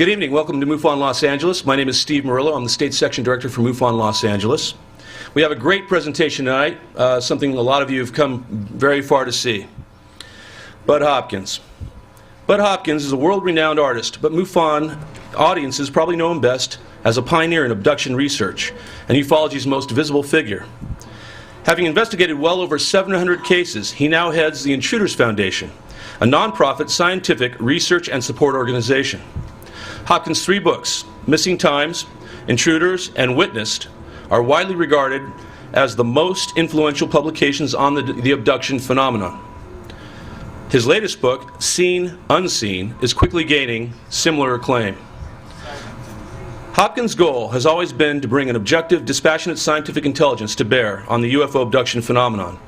Good evening. Welcome to MUFON Los Angeles. My name is Steve Murillo. I'm the State Section Director for MUFON Los Angeles. We have a great presentation tonight, something a lot of you have come very far to see. Bud Hopkins. Bud Hopkins is a world-renowned artist, but MUFON audiences probably know him best as a pioneer in abduction research and ufology's most visible figure. Having investigated well over 700 cases, he now heads the Intruders Foundation, a nonprofit scientific research and support organization. Hopkins' 3 books, Missing Times, Intruders, and Witnessed, are widely regarded as the most influential publications on the abduction phenomenon. His latest book, Seen, Unseen, is quickly gaining similar acclaim. Hopkins' goal has always been to bring an objective, dispassionate scientific intelligence to bear on the UFO abduction phenomenon.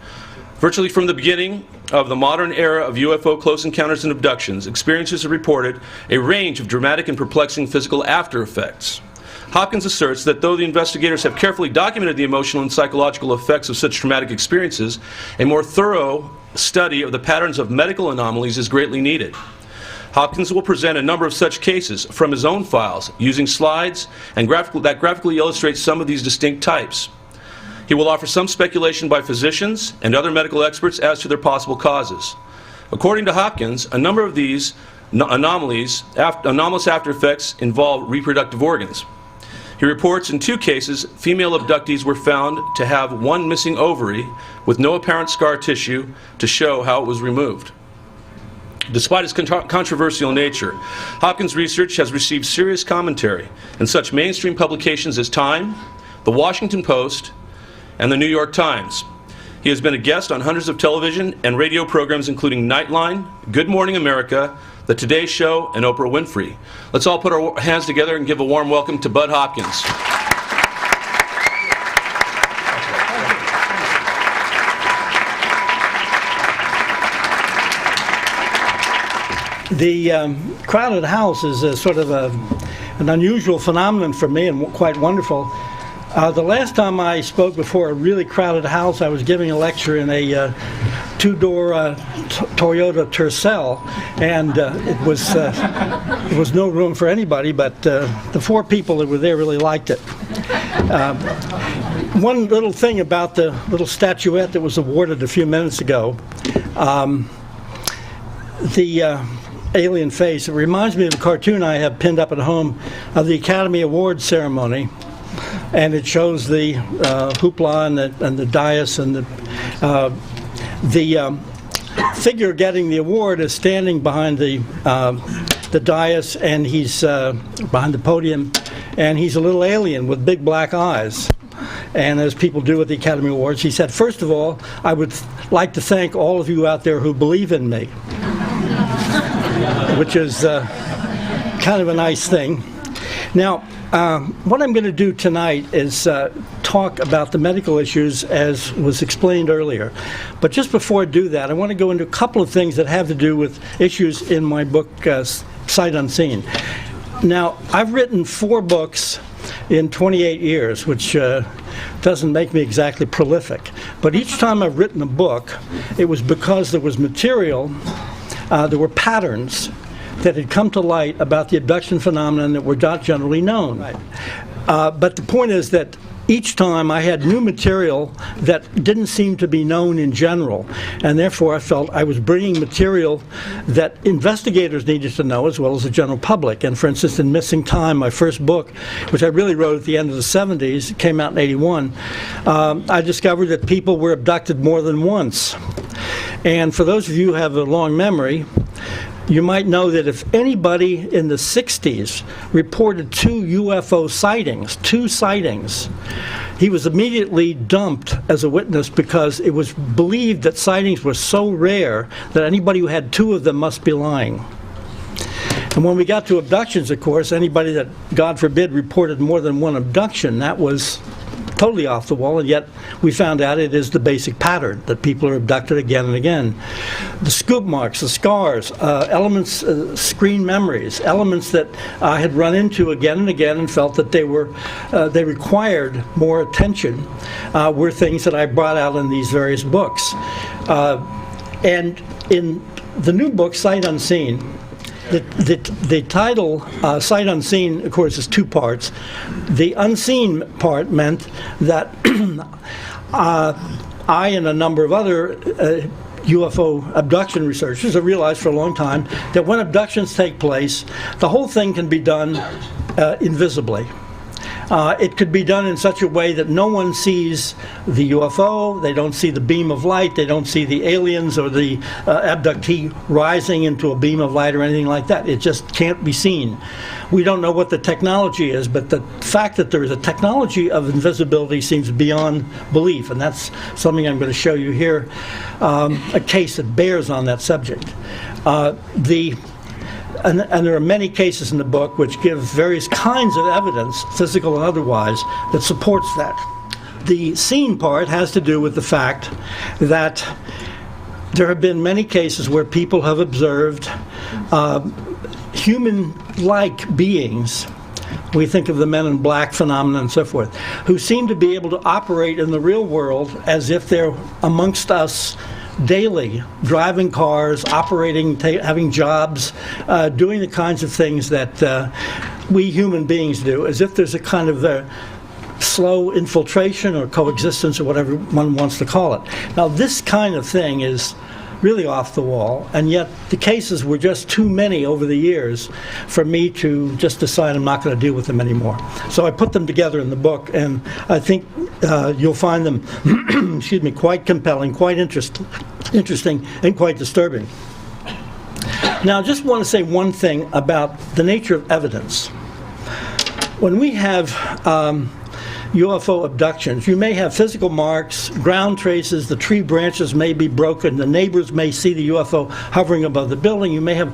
Virtually from the beginning of the modern era of UFO close encounters and abductions, experiencers have reported a range of dramatic and perplexing physical after effects. Hopkins asserts that though the investigators have carefully documented the emotional and psychological effects of such traumatic experiences, a more thorough study of the patterns of medical anomalies is greatly needed. Hopkins will present a number of such cases from his own files, using slides and that graphically illustrates some of these distinct types. He will offer some speculation by physicians and other medical experts as to their possible causes. According to Hopkins, a number of these anomalous after effects involve reproductive organs. He reports in 2 cases, female abductees were found to have 1 missing ovary with no apparent scar tissue to show how it was removed. Despite its controversial nature, Hopkins' research has received serious commentary in such mainstream publications as Time, The Washington Post, and The New York Times. He has been a guest on hundreds of television and radio programs including Nightline, Good Morning America, The Today Show, and Oprah Winfrey. Let's all put our hands together and give a warm welcome to Bud Hopkins. The crowded house is a sort of an unusual phenomenon for me and quite wonderful. The last time I spoke before a really crowded house, I was giving a lecture in a 2-door Toyota Tercel, and it was no room for anybody, but the 4 people that were there really liked it. One little thing about the little statuette that was awarded a few minutes ago, the alien face, it reminds me of a cartoon I have pinned up at home of the Academy Awards ceremony, and it shows the hoopla and the dais, and the figure getting the award is standing behind the dais, and he's behind the podium, and he's a little alien with big black eyes. And as people do at the Academy Awards, he said, "First of all, I would like to thank all of you out there who believe in me," which is kind of a nice thing. Now, what I'm going to do tonight is talk about the medical issues as was explained earlier. But just before I do that, I want to go into a couple of things that have to do with issues in my book, Sight Unseen. Now, I've written 4 books in 28 years, which doesn't make me exactly prolific. But each time I've written a book, it was because there was material, there were patterns that had come to light about the abduction phenomenon that were not generally known. Right. But the point is that each time I had new material that didn't seem to be known in general, and therefore I felt I was bringing material that investigators needed to know as well as the general public. And for instance, in Missing Time, my first book, which I really wrote at the end of the 70s, it came out in '81, I discovered that people were abducted more than once. And for those of you who have a long memory, you might know that if anybody in the 60s reported 2 UFO sightings, 2 sightings, he was immediately dumped as a witness because it was believed that sightings were so rare that anybody who had 2 of them must be lying. And when we got to abductions, of course, anybody that, God forbid, reported more than 1 abduction, that was totally off the wall, and yet we found out it is the basic pattern, that people are abducted again and again. The scoop marks, the scars, elements, screen memories, elements that I had run into again and again and felt that they required more attention, were things that I brought out in these various books. And in the new book, Sight Unseen, the title, Sight Unseen, of course, is two parts. The unseen part meant that I and a number of other UFO abduction researchers have realized for a long time that when abductions take place, the whole thing can be done invisibly. It could be done in such a way that no one sees the UFO, they don't see the beam of light, they don't see the aliens or the abductee rising into a beam of light or anything like that. It just can't be seen. We don't know what the technology is, but the fact that there is a technology of invisibility seems beyond belief, and that's something I'm going to show you here, a case that bears on that subject. And there are many cases in the book which give various kinds of evidence, physical and otherwise, that supports that. The seen part has to do with the fact that there have been many cases where people have observed human-like beings, we think of the Men in Black phenomenon and so forth, who seem to be able to operate in the real world as if they're amongst us daily, driving cars, operating, having jobs, doing the kinds of things that we human beings do, as if there's a kind of slow infiltration or coexistence or whatever one wants to call it. Now, this kind of thing is really off the wall, and yet the cases were just too many over the years for me to just decide I'm not going to deal with them anymore. So I put them together in the book, and I think you'll find them excuse me, quite compelling, quite interesting, and quite disturbing. Now, I just want to say one thing about the nature of evidence. When we have UFO abductions, you may have physical marks, ground traces, the tree branches may be broken, the neighbors may see the UFO hovering above the building. You may have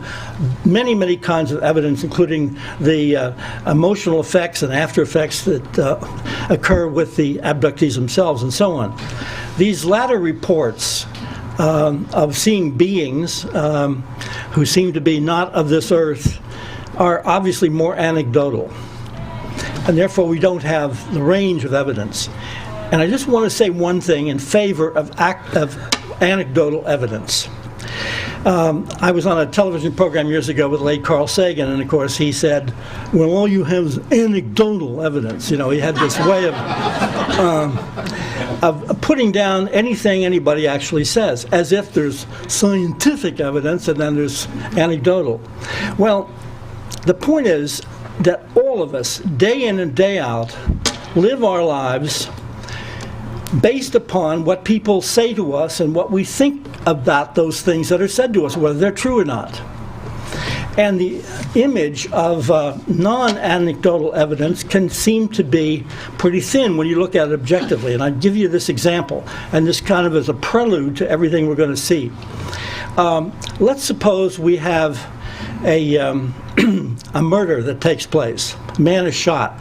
many, many kinds of evidence, including the emotional effects and after effects that occur with the abductees themselves and so on. These latter reports of seeing beings who seem to be not of this earth are obviously more anecdotal, and therefore we don't have the range of evidence. And I just want to say one thing in favor of anecdotal evidence. I was on a television program years ago with late Carl Sagan, and of course he said, well, all you have is anecdotal evidence. You know, he had this way of putting down anything anybody actually says, as if there's scientific evidence and then there's anecdotal. Well, the point is that all of us, day in and day out, live our lives based upon what people say to us and what we think about those things that are said to us, whether they're true or not. And the image of non-anecdotal evidence can seem to be pretty thin when you look at it objectively. And I'll give you this example, and this kind of is a prelude to everything we're going to see. Let's suppose we have a murder that takes place. A man is shot.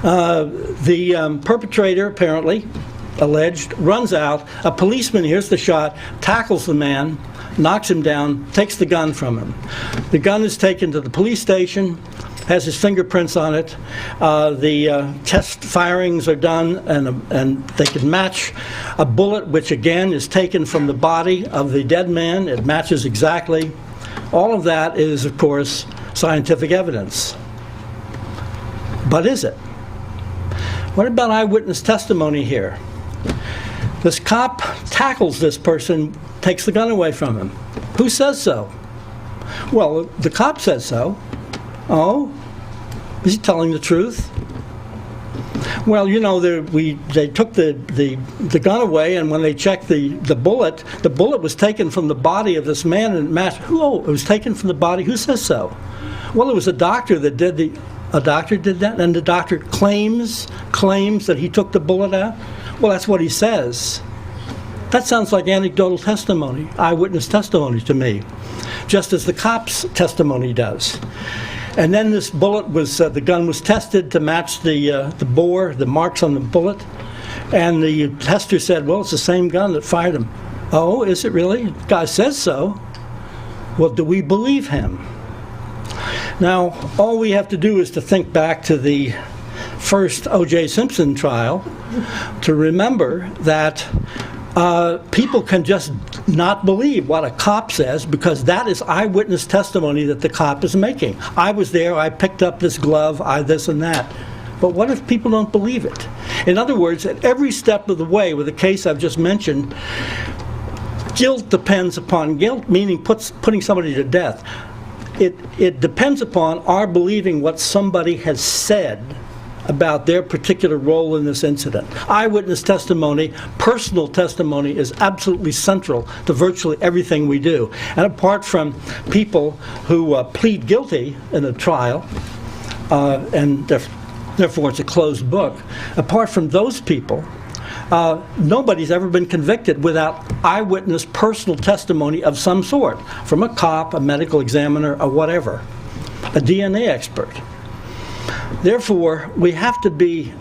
The perpetrator, apparently, alleged, runs out. A policeman hears the shot, tackles the man, knocks him down, takes the gun from him. The gun is taken to the police station, has his fingerprints on it. The test firings are done, and they can match a bullet, which again is taken from the body of the dead man. It matches exactly. All of that is, of course, scientific evidence. But is it? What about eyewitness testimony here? This cop tackles this person, takes the gun away from him. Who says so? Well, the cop says so. Oh? Is he telling the truth? Well, you know, they took the gun away, and when they checked the bullet was taken from the body of this man and matched. Who? It was taken from the body. Who says so? Well, it was a doctor that did a doctor did that, and the doctor claims that he took the bullet out. Well, that's what he says. That sounds like anecdotal testimony, eyewitness testimony to me, just as the cop's testimony does. And then this bullet was, the gun was tested to match the bore, the marks on the bullet, and the tester said, well, it's the same gun that fired him. Oh, is it really? The guy says so. Well, do we believe him? Now, all we have to do is to think back to the first O.J. Simpson trial to remember that people can just not believe what a cop says because that is eyewitness testimony that the cop is making. I was there, I picked up this glove, I this and that. But what if people don't believe it? In other words, at every step of the way with the case I've just mentioned, guilt depends upon guilt, meaning putting somebody to death. It depends upon our believing what somebody has said about their particular role in this incident. Eyewitness testimony, personal testimony is absolutely central to virtually everything we do. And apart from people who plead guilty in a trial, and therefore it's a closed book, apart from those people, nobody's ever been convicted without eyewitness personal testimony of some sort, from a cop, a medical examiner, or whatever, a DNA expert. Therefore, we have to be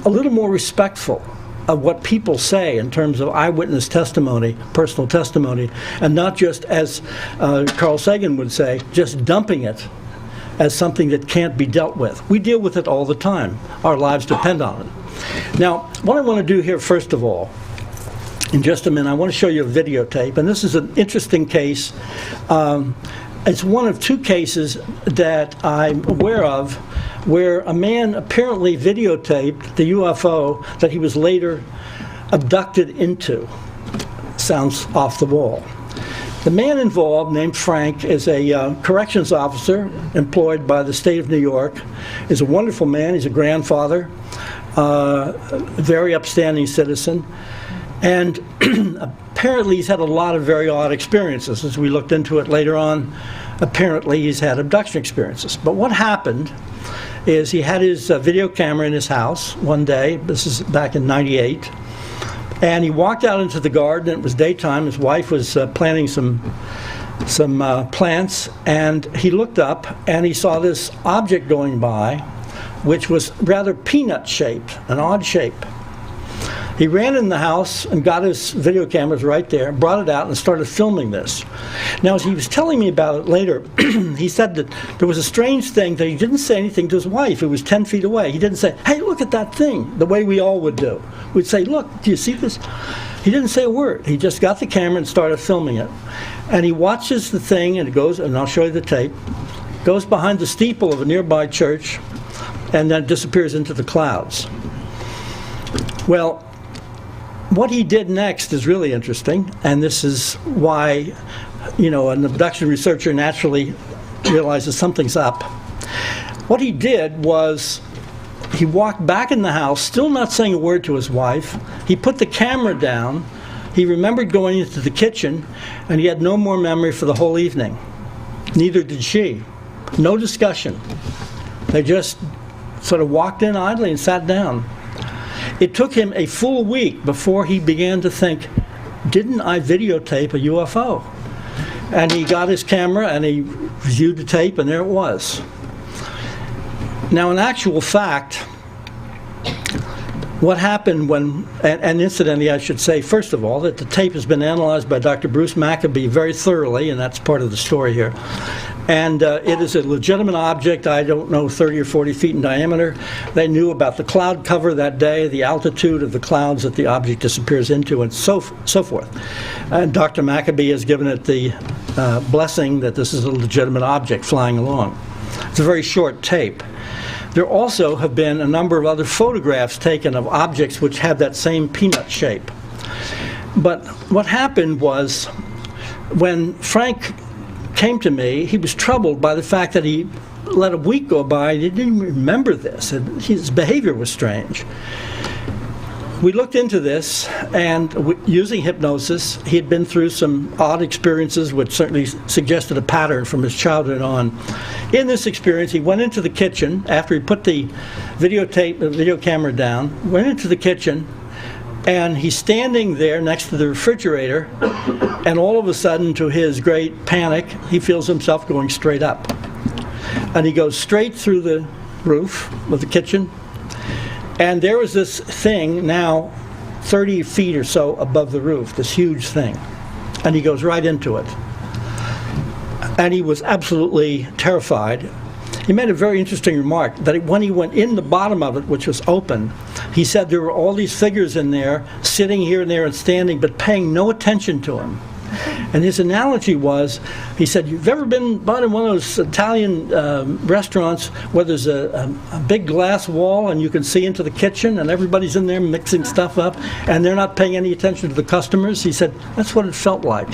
a little more respectful of what people say in terms of eyewitness testimony, personal testimony, and not just, as Carl Sagan would say, just dumping it as something that can't be dealt with. We deal with it all the time. Our lives depend on it. Now, what I want to do here, first of all, in just a minute, I want to show you a videotape, and this is an interesting case. It's one of two cases that I'm aware of where a man apparently videotaped the UFO that he was later abducted into. Sounds off the wall. The man involved, named Frank, is a corrections officer employed by the state of New York. He's a wonderful man. He's a grandfather, a very upstanding citizen. And apparently he's had a lot of very odd experiences. As we looked into it later on, apparently he's had abduction experiences. But what happened is he had his video camera in his house one day. This is back in '98. And he walked out into the garden. It was daytime. His wife was planting some plants. And he looked up and he saw this object going by, which was rather peanut-shaped, an odd shape. He ran in the house and got his video cameras right there, brought it out, and started filming this. Now, as he was telling me about it later, he said that there was a strange thing that he didn't say anything to his wife, who was 10 feet away. He didn't say, "Hey, look at that thing," the way we all would do. We'd say, "Look, do you see this?" He didn't say a word. He just got the camera and started filming it. And he watches the thing, and it goes, and I'll show you the tape, goes behind the steeple of a nearby church, and then disappears into the clouds. Well, what he did next is really interesting, and this is why, an abduction researcher naturally realizes something's up. What he did was he walked back in the house, still not saying a word to his wife. He put the camera down. He remembered going into the kitchen, and he had no more memory for the whole evening. Neither did she. No discussion. They just sort of walked in idly and sat down. It took him a full week before he began to think, didn't I videotape a UFO? And he got his camera and he viewed the tape, and there it was. Now, in actual fact, what happened when, and incidentally I should say, first of all, that the tape has been analyzed by Dr. Bruce Maccabee very thoroughly, and that's part of the story here. And it is a legitimate object, I don't know, 30 or 40 feet in diameter. They knew about the cloud cover that day, the altitude of the clouds that the object disappears into, and so forth. And Dr. Maccabee has given it the blessing that this is a legitimate object flying along. It's a very short tape. There also have been a number of other photographs taken of objects which have that same peanut shape. But what happened was, when Frank came to me, he was troubled by the fact that he let a week go by and he didn't even remember this, and his behavior was strange. We looked into this, and using hypnosis, he had been through some odd experiences which certainly suggested a pattern from his childhood on. In this experience, he went into the kitchen after he put the video camera down, went into the kitchen, and he's standing there next to the refrigerator, and all of a sudden, to his great panic, he feels himself going straight up. And he goes straight through the roof of the kitchen, and there was this thing now 30 feet or so above the roof, this huge thing. And he goes right into it. And he was absolutely terrified. he made a very interesting remark that when he went in the bottom of it, which was open, he said there were all these figures in there, sitting here and there and standing, but paying no attention to him. And his analogy was, he said, you've ever been by in one of those Italian restaurants where there's a big glass wall and you can see into the kitchen and everybody's in there mixing stuff up and they're not paying any attention to the customers? He said, that's what it felt like.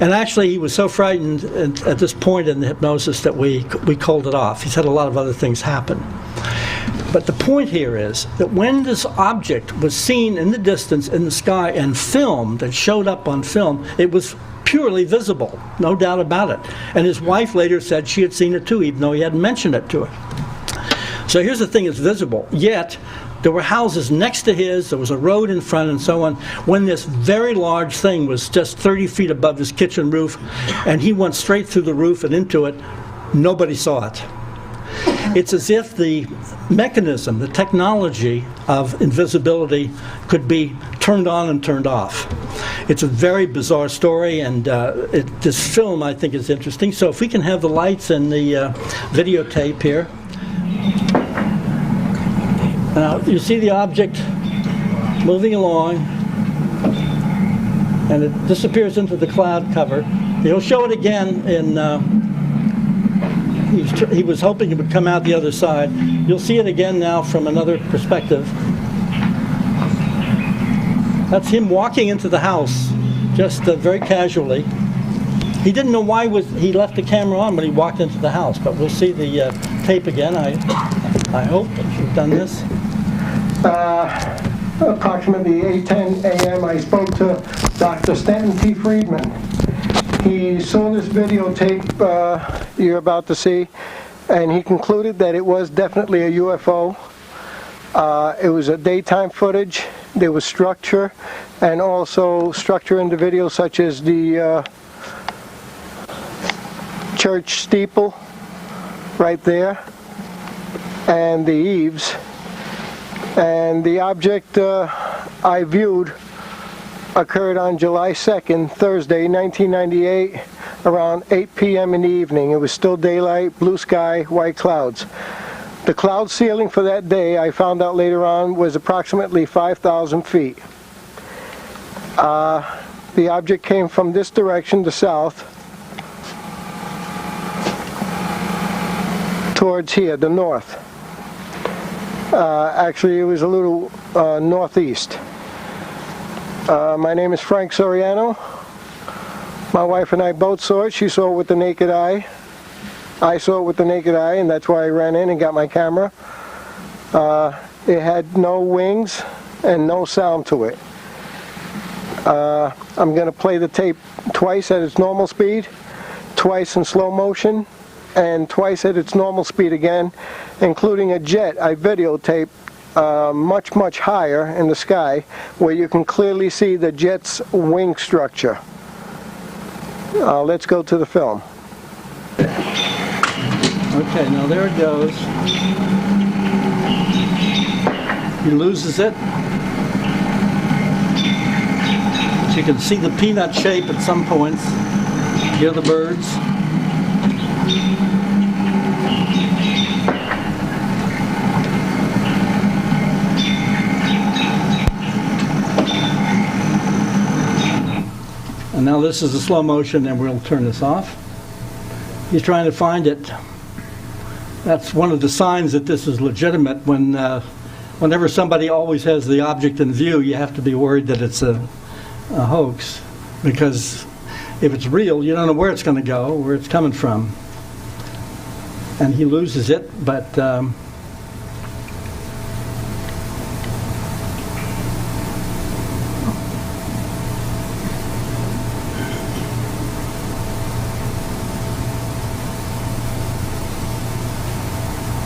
And actually, he was so frightened at this point in the hypnosis that we called it off. He said a lot of other things happened. But the point here is that when this object was seen in the distance in the sky and filmed and showed up on film, it was purely visible, no doubt about it. And his wife later said she had seen it too, even though he hadn't mentioned it to her. So here's the thing, it's visible. Yet, there were houses next to his, there was a road in front and so on, when this very large thing was just 30 feet above his kitchen roof, and he went straight through the roof and into it. Nobody saw it. It's as if the mechanism, the technology of invisibility could be turned on and turned off. It's a very bizarre story, and this film, I think, is interesting. So if we can have the lights and the videotape here. Now, you see the object moving along, and it disappears into the cloud cover. He'll show it again in... He was hoping it would come out the other side. You'll see it again now from another perspective. That's him walking into the house, just very casually. He didn't know why he left the camera on when he walked into the house, but we'll see the tape again. I hope that you've done this. Approximately 8:10 a.m. I spoke to Dr. Stanton T. Friedman. He saw this videotape you're about to see, and he concluded that it was definitely a UFO. It was a daytime footage. There was structure, and also structure in the video, such as the church steeple right there, and the eaves. And the object I viewed occurred on July 2nd, Thursday, 1998, around 8 p.m. in the evening. It was still daylight, blue sky, white clouds. The cloud ceiling for that day, I found out later on, was approximately 5,000 feet. The object came from this direction, the south, towards here, the north. Actually, it was a little northeast. My name is Frank Soriano. My wife and I both saw it. She saw it with the naked eye. I saw it with the naked eye, and that's why I ran in and got my camera. It had no wings and no sound to it. I'm going to play the tape twice at its normal speed, twice in slow motion, and twice at its normal speed again, including a jet I videotaped much higher in the sky, where you can clearly see the jet's wing structure. Let's go to the film. Okay, now there it goes. He loses it. So you can see the peanut shape at some points. Hear the birds. And now this is a slow motion, and we'll turn this off. He's trying to find it. That's one of the signs that this is legitimate. Whenever somebody always has the object in view, you have to be worried that it's a hoax, because if it's real, you don't know where it's going to go, where it's coming from. And he loses it, but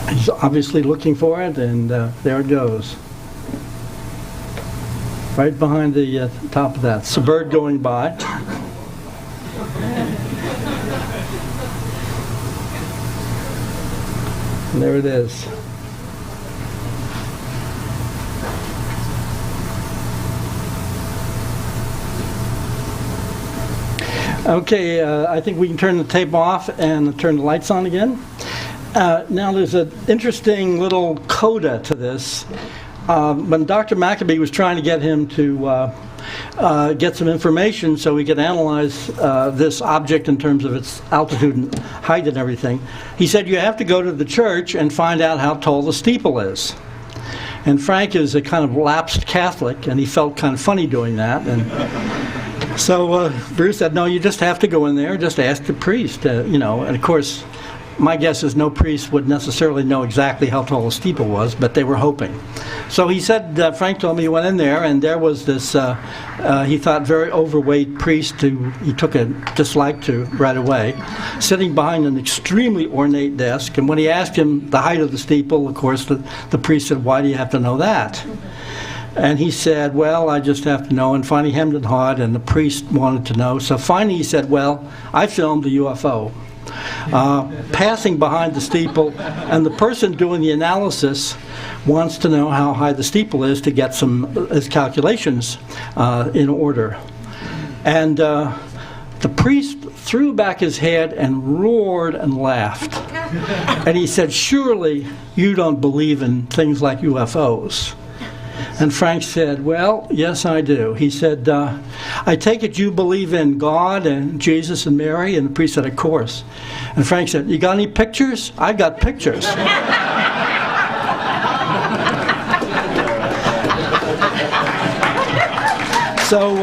he's obviously looking for it, and there it goes. Right behind the top of that. It's a bird going by. And there it is. Okay, I think we can turn the tape off and turn the lights on again. Now there's an interesting little coda to this. When Dr. Maccabee was trying to get him to get some information so we could analyze this object in terms of its altitude and height and everything, he said you have to go to the church and find out how tall the steeple is. And Frank is a kind of lapsed Catholic, and he felt kind of funny doing that. And so Bruce said, no, you just have to go in there, just ask the priest, And of course, my guess is no priest would necessarily know exactly how tall the steeple was, but they were hoping. So he said, Frank told me he went in there, and there was this, he thought, very overweight priest who he took a dislike to right away, sitting behind an extremely ornate desk. And when he asked him the height of the steeple, of course, the priest said, why do you have to know that? And he said, well, I just have to know. And finally hemmed and hawed, and the priest wanted to know. So finally he said, well, I filmed a UFO. Passing behind the steeple, and the person doing the analysis wants to know how high the steeple is to get his calculations in order. And the priest threw back his head and roared and laughed. And he said, surely you don't believe in things like UFOs. And Frank said, well, yes, I do. He said, I take it you believe in God and Jesus and Mary? And the priest said, of course. And Frank said, you got any pictures? I got pictures. So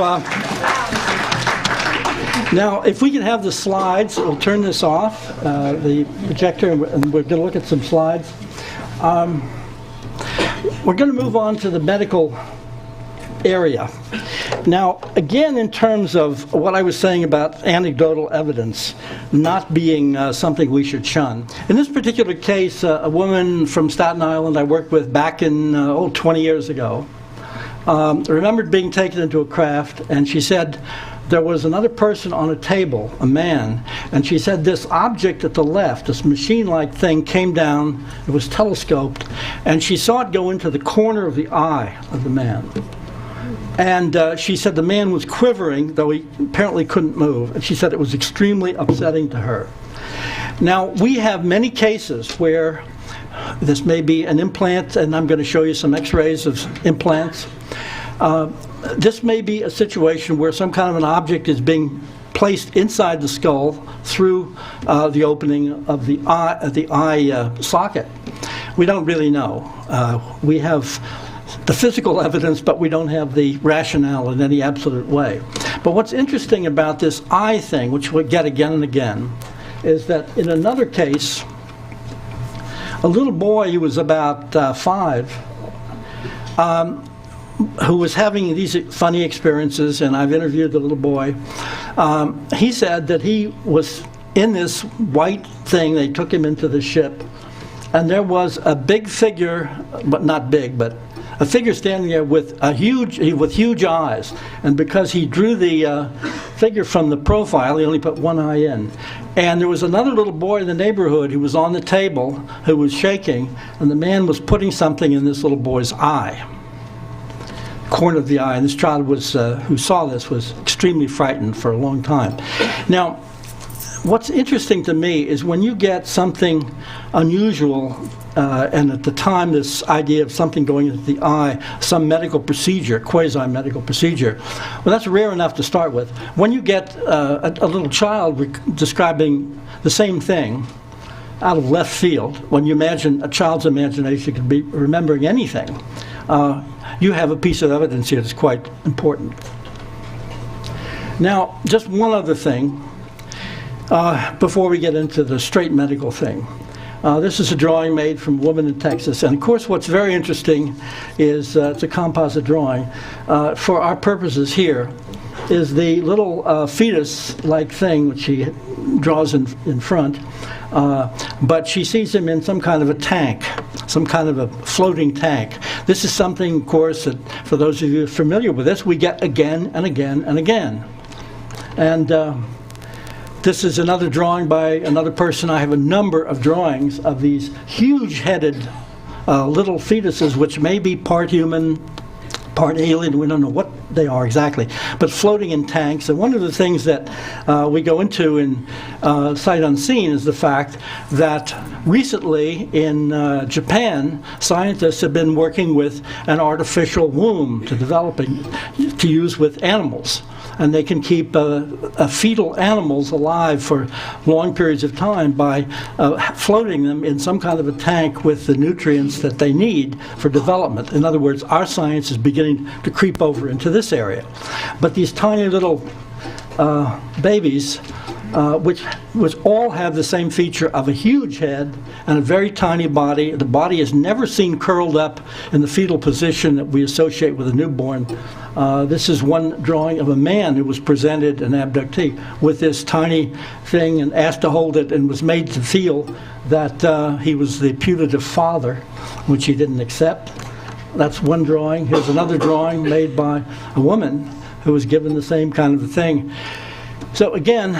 now, if we can have the slides, we'll turn this off, the projector, and we're going to look at some slides. We're going to move on to the medical area. Now, again, in terms of what I was saying about anecdotal evidence not being something we should shun. In this particular case, a woman from Staten Island I worked with back in 20 years ago remembered being taken into a craft, and she said there was another person on a table, a man, and she said this object at the left, this machine-like thing, came down, it was telescoped, and she saw it go into the corner of the eye of the man. And she said the man was quivering, though he apparently couldn't move, and she said it was extremely upsetting to her. Now, we have many cases where this may be an implant, and I'm going to show you some x-rays of implants. This may be a situation where some kind of an object is being placed inside the skull through the opening of the eye socket. We don't really know. We have the physical evidence, but we don't have the rationale in any absolute way. But what's interesting about this eye thing, which we get again and again, is that in another case, a little boy who was about 5, who was having these funny experiences, and I've interviewed the little boy. He said that he was in this white thing. They took him into the ship, and there was a big figure, but not big, but a figure standing there with huge eyes. And because he drew the figure from the profile, he only put one eye in. And there was another little boy in the neighborhood who was on the table who was shaking, and the man was putting something in this little boy's eye, corner of the eye. And this child was, who saw this, was extremely frightened for a long time. Now, what's interesting to me is when you get something unusual, and at the time this idea of something going into the eye, some medical procedure, quasi-medical procedure, well, that's rare enough to start with. When you get a little child describing the same thing out of left field, when you imagine a child's imagination could be remembering anything, you have a piece of evidence here that's quite important. Now, just one other thing before we get into the straight medical thing. This is a drawing made from a woman in Texas, and of course what's very interesting is it's a composite drawing. For our purposes here is the little fetus-like thing which she draws in front, but she sees him in some kind of a tank, some kind of a floating tank. This is something, of course, that for those of you familiar with this, we get again and again and again. And this is another drawing by another person. I have a number of drawings of these huge-headed little fetuses, which may be part human, part alien. We don't know what they are exactly, but floating in tanks. And one of the things that we go into in Sight Unseen is the fact that recently in Japan, scientists have been working with an artificial womb to use with animals. And they can keep fetal animals alive for long periods of time by floating them in some kind of a tank with the nutrients that they need for development. In other words, our science is beginning to creep over into this area. But these tiny little babies, which all have the same feature of a huge head and a very tiny body. The body is never seen curled up in the fetal position that we associate with a newborn. This is one drawing of a man who was presented, an abductee, with this tiny thing and asked to hold it and was made to feel that he was the putative father, which he didn't accept. That's one drawing. Here's another drawing made by a woman who was given the same kind of a thing. So again,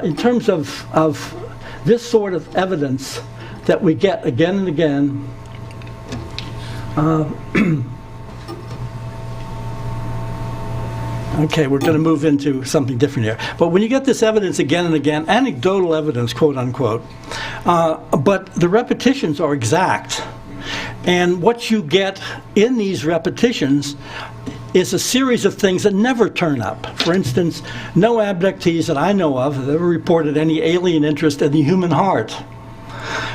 in terms of this sort of evidence that we get again and again, okay, we're going to move into something different here. But when you get this evidence again and again, anecdotal evidence, quote unquote, but the repetitions are exact. And what you get in these repetitions is a series of things that never turn up. For instance, no abductees that I know of have ever reported any alien interest in the human heart.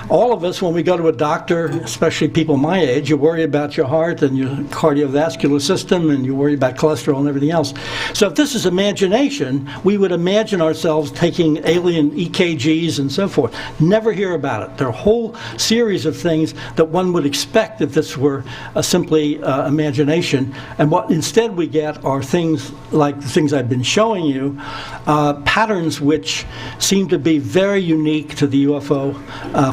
All of us, when we go to a doctor, especially people my age, you worry about your heart and your cardiovascular system, and you worry about cholesterol and everything else. So if this is imagination, we would imagine ourselves taking alien EKGs and so forth. Never hear about it. There are a whole series of things that one would expect if this were simply imagination. And what instead we get are things like the things I've been showing you, patterns which seem to be very unique to the UFO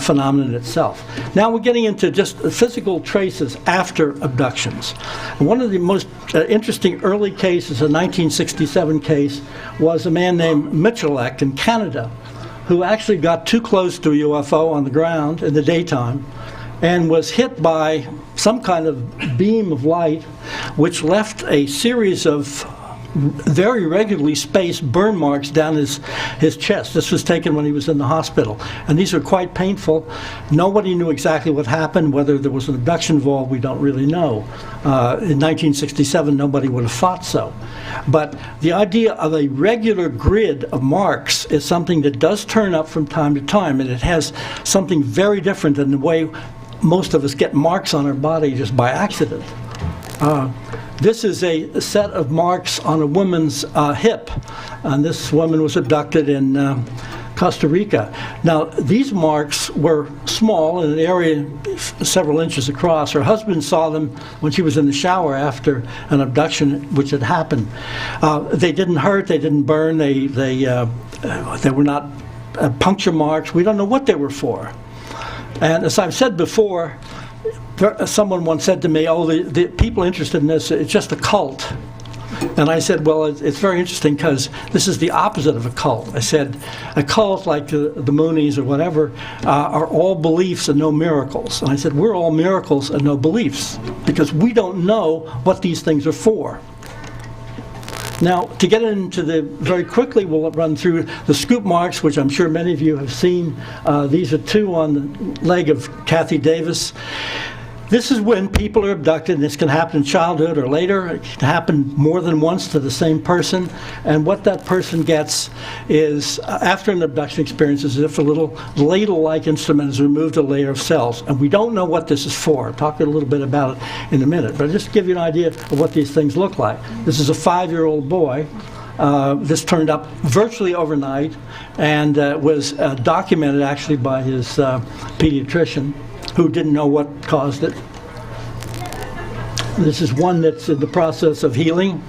phenomenon itself. Now we're getting into just physical traces after abductions. And one of the most interesting early cases, a 1967 case, was a man named Michalek in Canada, who actually got too close to a UFO on the ground in the daytime and was hit by some kind of beam of light which left a series of very regularly spaced burn marks down his chest. This was taken when he was in the hospital. And these are quite painful. Nobody knew exactly what happened. Whether there was an abduction involved, we don't really know. In 1967, nobody would have thought so. But the idea of a regular grid of marks is something that does turn up from time to time, and it has something very different than the way most of us get marks on our body just by accident. This is a set of marks on a woman's hip, and this woman was abducted in Costa Rica. Now, these marks were small in an area several inches across. Her husband saw them when she was in the shower after an abduction which had happened. They didn't hurt, they didn't burn, they were not puncture marks. We don't know what they were for. And as I've said before, someone once said to me, oh, the people interested in this, it's just a cult. And I said, well, it's very interesting because this is the opposite of a cult. I said, a cult like the Moonies or whatever are all beliefs and no miracles. And I said, we're all miracles and no beliefs because we don't know what these things are for. Now, to get into very quickly, we'll run through the scoop marks, which I'm sure many of you have seen. These are two on the leg of Kathy Davis. This is when people are abducted, and this can happen in childhood or later. It can happen more than once to the same person. And what that person gets is, after an abduction experience, is as if a little ladle-like instrument has removed a layer of cells. And we don't know what this is for. I'll talk a little bit about it in a minute. But I'll just give you an idea of what these things look like. This is a 5-year-old boy. This turned up virtually overnight and was documented actually by his pediatrician, who didn't know what caused it. This is one that's in the process of healing.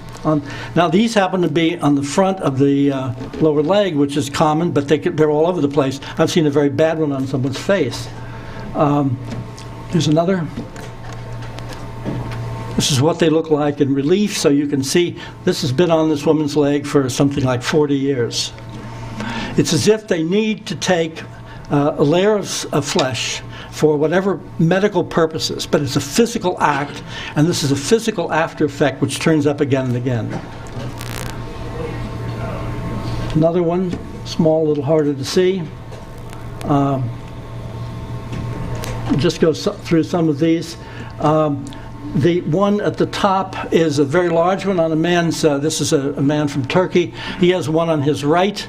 Now these happen to be on the front of the lower leg, which is common, but they're all over the place. I've seen a very bad one on someone's face. Here's another. This is what they look like in relief, so you can see this has been on this woman's leg for something like 40 years. It's as if they need to take a layer of flesh for whatever medical purposes, but it's a physical act, and this is a physical after effect which turns up again and again. Another one, small, a little harder to see. Just go through some of these. The one at the top is a very large one on a man's, this is a man from Turkey. He has one on his right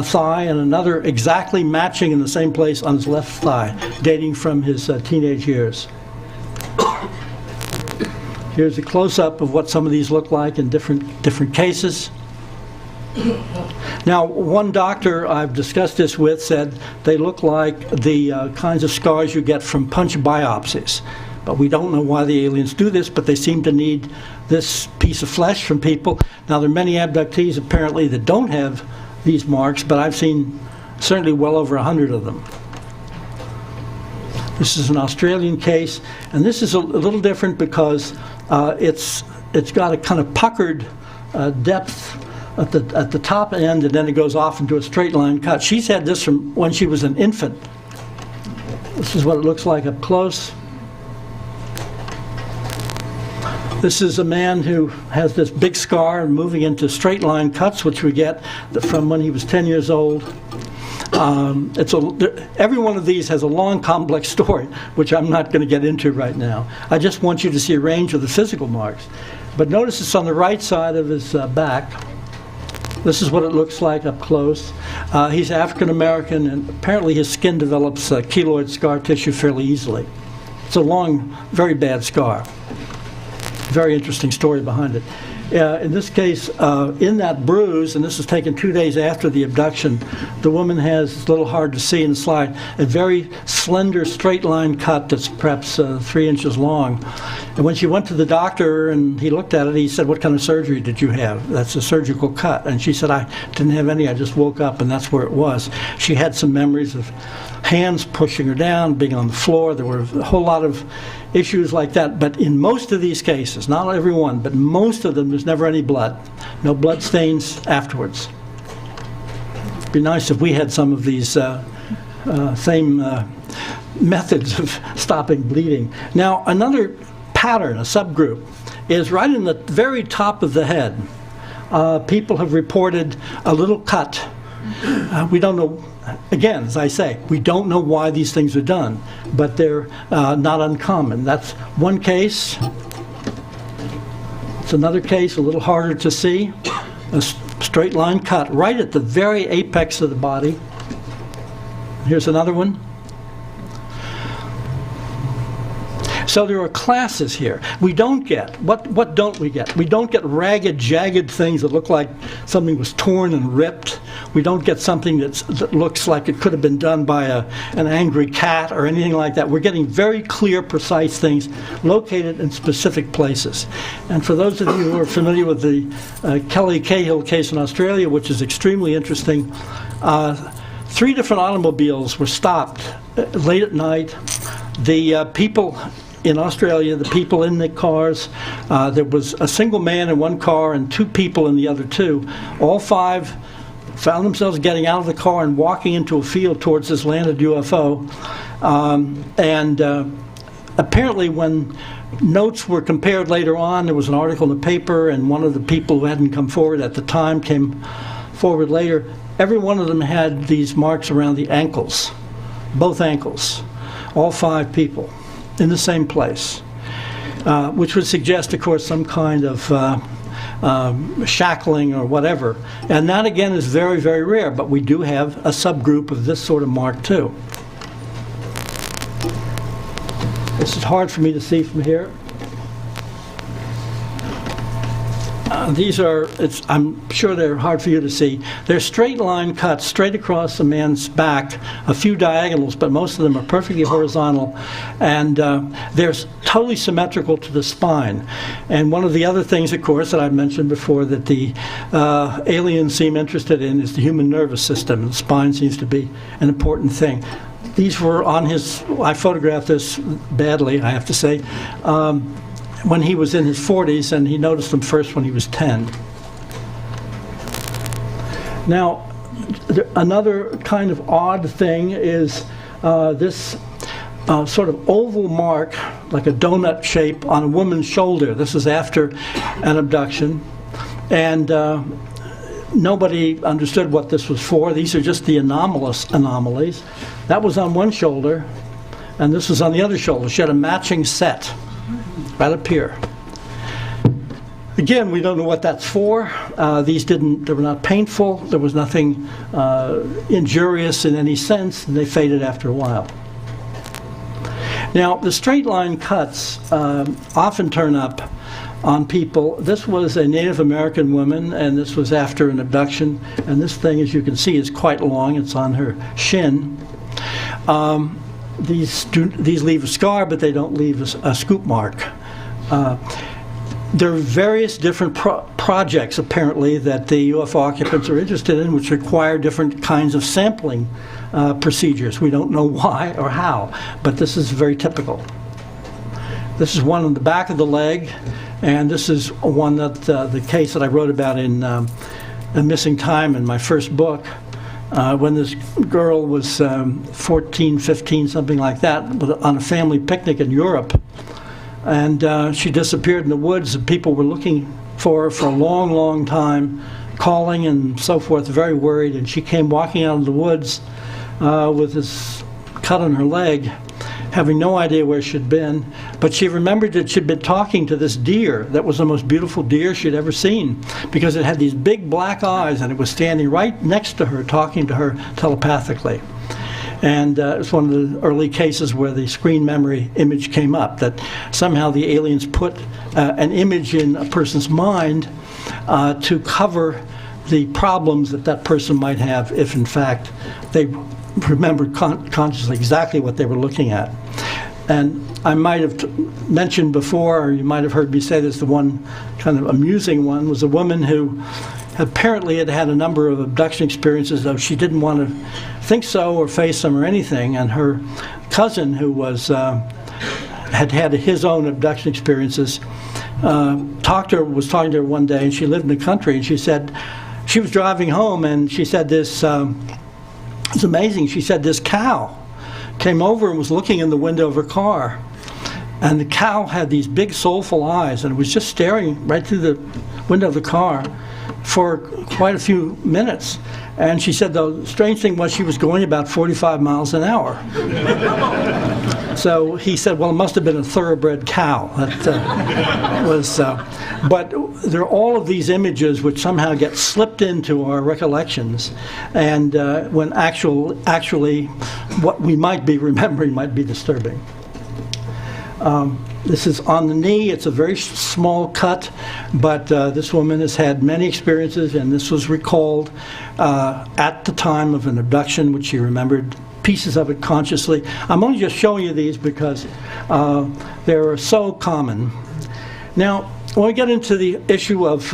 thigh and another exactly matching in the same place on his left thigh, dating from his teenage years. Here's a close-up of what some of these look like in different cases. Now, one doctor I've discussed this with said they look like the kinds of scars you get from punch biopsies. But we don't know why the aliens do this, but they seem to need this piece of flesh from people. Now, there are many abductees apparently that don't have these marks, but I've seen certainly well over 100 of them. This is an Australian case, and this is a little different because it's got a kind of puckered depth at the top end, and then it goes off into a straight line cut. She's had this from when she was an infant. This is what it looks like up close. This is a man who has this big scar and moving into straight line cuts, which we get from when he was 10 years old. Every one of these has a long, complex story, which I'm not going to get into right now. I just want you to see a range of the physical marks. But notice it's on the right side of his back. This is what it looks like up close. He's African American, and apparently his skin develops keloid scar tissue fairly easily. It's a long, very bad scar. Very interesting story behind it. In this case, in that bruise, and this was taken 2 days after the abduction, the woman has, it's a little hard to see in the slide, a very slender straight line cut that's perhaps 3 inches long. And when she went to the doctor and he looked at it, he said, "What kind of surgery did you have?" "That's a surgical cut." And she said, "I didn't have any, I just woke up and that's where it was." She had some memories of hands pushing her down, being on the floor. There were a whole lot of issues like that. But in most of these cases, not every one, but most of them, there's never any blood. No blood stains afterwards. It'd be nice if we had some of these same methods of stopping bleeding. Now, another pattern, a subgroup, is right in the very top of the head. People have reported a little cut. We don't know. Again, as I say, we don't know why these things are done, but they're not uncommon. That's one case. It's another case, a little harder to see. A straight line cut right at the very apex of the body. Here's another one. So there are classes here. We don't get, what don't we get? We don't get ragged, jagged things that look like something was torn and ripped. We don't get something that looks like it could have been done by an angry cat or anything like that. We're getting very clear, precise things located in specific places. And for those of you who are familiar with the Kelly Cahill case in Australia, which is extremely interesting, 3 different automobiles were stopped late at night. The people in Australia, the people in the cars, there was a single man in one car and 2 people in the other 2. All 5 found themselves getting out of the car and walking into a field towards this landed UFO. Apparently when notes were compared later on, there was an article in the paper, and one of the people who hadn't come forward at the time came forward later. Every one of them had these marks around the ankles, both ankles, all 5 people in the same place, which would suggest, of course, some kind of shackling or whatever. And that, again, is very, very rare, but we do have a subgroup of this sort of mark, too. This is hard for me to see from here. These are, I'm sure they're hard for you to see. They're straight line cuts straight across a man's back, a few diagonals, but most of them are perfectly horizontal, and they're totally symmetrical to the spine. And one of the other things, of course, that I've mentioned before that the aliens seem interested in is the human nervous system. The spine seems to be an important thing. These were on his, I photographed this badly, I have to say, when he was in his 40s, and he noticed them first when he was 10. Now, another kind of odd thing is this sort of oval mark, like a donut shape, on a woman's shoulder. This is after an abduction. And nobody understood what this was for. These are just the anomalous anomalies. That was on one shoulder, and this was on the other shoulder. She had a matching set right up here. Again, we don't know what that's for. They were not painful. There was nothing injurious in any sense, and they faded after a while. Now, the straight line cuts often turn up on people. This was a Native American woman, and this was after an abduction. And this thing, as you can see, is quite long. It's on her shin. These leave a scar, but they don't leave a scoop mark. There are various different projects, apparently, that the UFO occupants are interested in, which require different kinds of sampling procedures. We don't know why or how, but this is very typical. This is one on the back of the leg, and this is one that the case that I wrote about in A Missing Time in my first book, when this girl was 14, 15, something like that, on a family picnic in Europe. And she disappeared in the woods, and people were looking for her for a long, long time, calling and so forth, very worried. And she came walking out of the woods with this cut on her leg, having no idea where she'd been. But she remembered that she'd been talking to this deer that was the most beautiful deer she'd ever seen, because it had these big black eyes, and it was standing right next to her, talking to her telepathically. And it's one of the early cases where the screen memory image came up, that somehow the aliens put an image in a person's mind to cover the problems that that person might have if, in fact, they remembered consciously exactly what they were looking at. And I might have mentioned before, or you might have heard me say this, the one kind of amusing one was a woman who apparently had had a number of abduction experiences, though she didn't want to think so or face them or anything. And her cousin, who was had his own abduction experiences, was talking to her one day, and she lived in the country, and she said she was driving home, and she said this, it's amazing, she said this cow came over and was looking in the window of her car, and the cow had these big soulful eyes, and it was just staring right through the window of the car for quite a few minutes. And she said the strange thing was she was going about 45 miles an hour. So he said, well, it must have been a thoroughbred cow. That but there are all of these images which somehow get slipped into our recollections, and when actually what we might be remembering might be disturbing. This is on the knee. It's a very small cut, but this woman has had many experiences, and this was recalled at the time of an abduction, which she remembered pieces of it consciously. I'm only just showing you these because they're so common. Now, when we get into the issue of,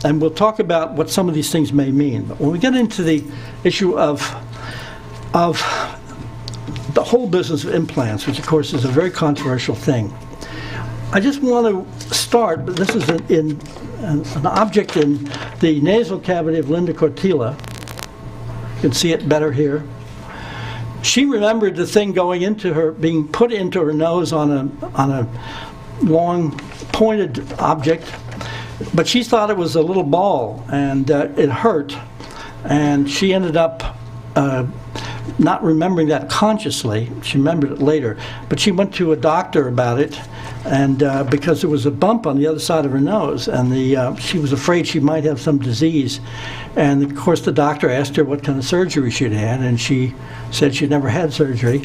and we'll talk about what some of these things may mean, but when we get into the issue of the whole business of implants, which of course is a very controversial thing, I just want to start. This is an object in the nasal cavity of Linda Cortila. You can see it better here. She remembered the thing going into her, being put into her nose on a long pointed object, but she thought it was a little ball, and it hurt, and she ended up not remembering that consciously. She remembered it later, but she went to a doctor about it, and because there was a bump on the other side of her nose, and she was afraid she might have some disease. And of course the doctor asked her what kind of surgery she'd had, and she said she'd never had surgery.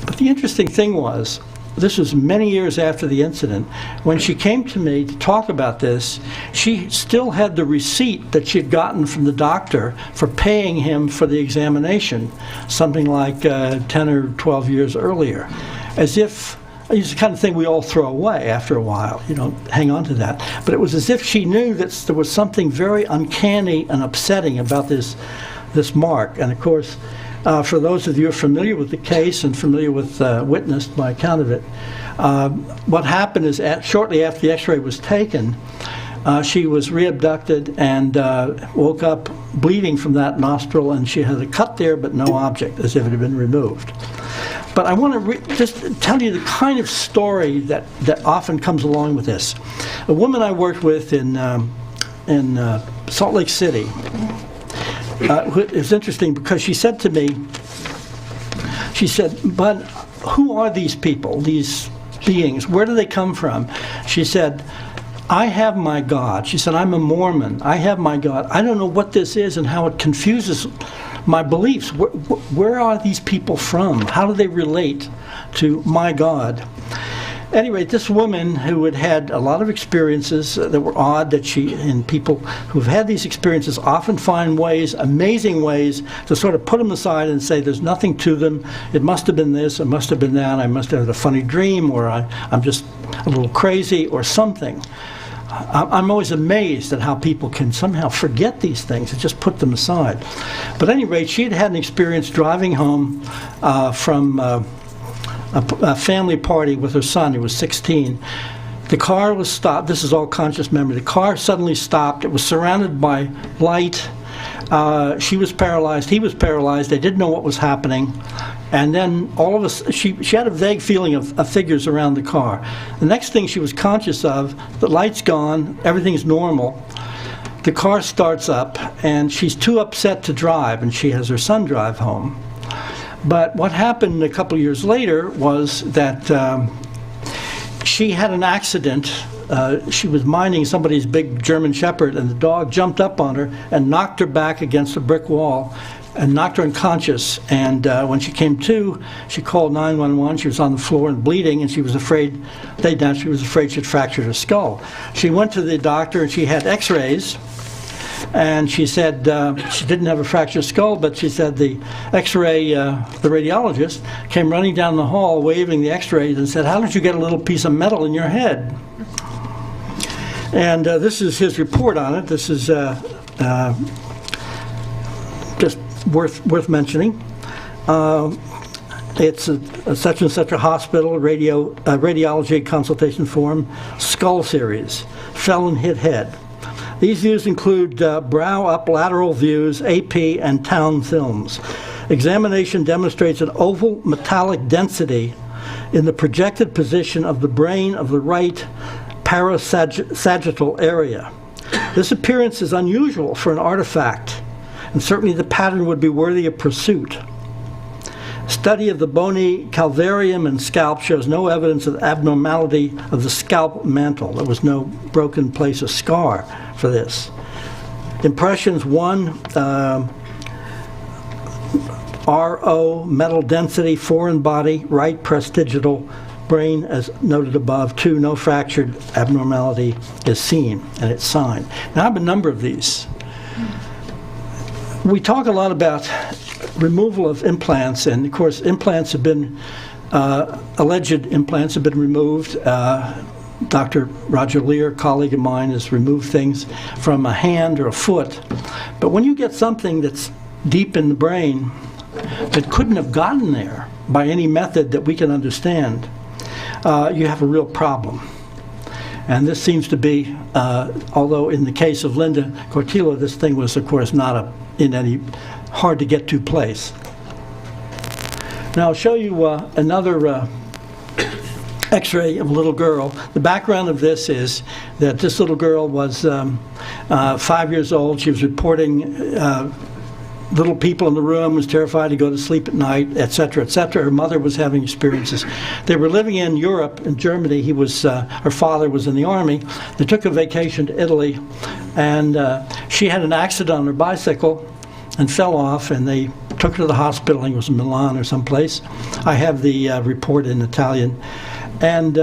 But the interesting thing was, this was many years after the incident, when she came to me to talk about this, she still had the receipt that she had gotten from the doctor for paying him for the examination, something like 10 or 12 years earlier. As if, it's the kind of thing we all throw away after a while, you don't hang on to that. But it was as if she knew that there was something very uncanny and upsetting about this mark. And of course, for those of you who are familiar with the case and familiar with witnessed my account of it, what happened is shortly after the x-ray was taken, she was re-abducted and woke up bleeding from that nostril, and she had a cut there but no object, as if it had been removed. But I want to just tell you the kind of story that often comes along with this. A woman I worked with in Salt Lake City, it was interesting because she said to me, she said, "Bud, who are these people, these beings? Where do they come from?" She said, "I have my God." She said, "I'm a Mormon. I have my God. I don't know what this is and how it confuses my beliefs. Where are these people from? How do they relate to my God?" Anyway, this woman who had had a lot of experiences that were odd, and people who've had these experiences often find ways, amazing ways, to sort of put them aside and say there's nothing to them. It must have been this, it must have been that, I must have had a funny dream, or I'm just a little crazy, or something. I'm always amazed at how people can somehow forget these things and just put them aside. But at any rate, she had had an experience driving home from a family party with her son, who was 16. The car was stopped. This is all conscious memory. The car suddenly stopped. It was surrounded by light. She was paralyzed. He was paralyzed. They didn't know what was happening. And then all of us, she had a vague feeling of figures around the car. The next thing she was conscious of, the light's gone, everything's normal. The car starts up, and she's too upset to drive, and she has her son drive home. But what happened a couple years later was that she had an accident. She was minding somebody's big German Shepherd, and the dog jumped up on her and knocked her back against a brick wall and knocked her unconscious. And when she came to, she called 911. She was on the floor and bleeding, and she was afraid, she was afraid she'd fractured her skull. She went to the doctor, and she had x-rays. And she said she didn't have a fractured skull, but she said the x-ray, the radiologist came running down the hall waving the x-rays and said, "How did you get a little piece of metal in your head?" And this is his report on it. This is just worth mentioning. It's a such and such a hospital, radiology consultation form, skull series, fell and hit head. These views include brow up lateral views, AP, and town films. Examination demonstrates an oval metallic density in the projected position of the brain of the right parasagittal area. This appearance is unusual for an artifact, and certainly the pattern would be worthy of pursuit. Study of the bony calvarium and scalp shows no evidence of abnormality of the scalp mantle. There was no broken place or scar for this. Impressions: 1, RO, metal density, foreign body, right prestigital brain as noted above. 2, no fractured abnormality is seen, and it's signed. Now I have a number of these. We talk a lot about removal of implants, and of course implants have been, alleged implants have been removed. Dr. Roger Lear, a colleague of mine, has removed things from a hand or a foot. But when you get something that's deep in the brain that couldn't have gotten there by any method that we can understand, you have a real problem. And this seems to be, although in the case of Linda Cortila, this thing was, of course, not in any hard to get to place. Now I'll show you another x-ray of a little girl. The background of this is that this little girl was 5 years old. She was reporting little people in the room, was terrified to go to sleep at night, etc., etc. Her mother was having experiences. They were living in Europe, in Germany. Her father was in the army. They took a vacation to Italy, and she had an accident on her bicycle and fell off, and they took her to the hospital. I think it was in Milan or someplace. I have the report in Italian. And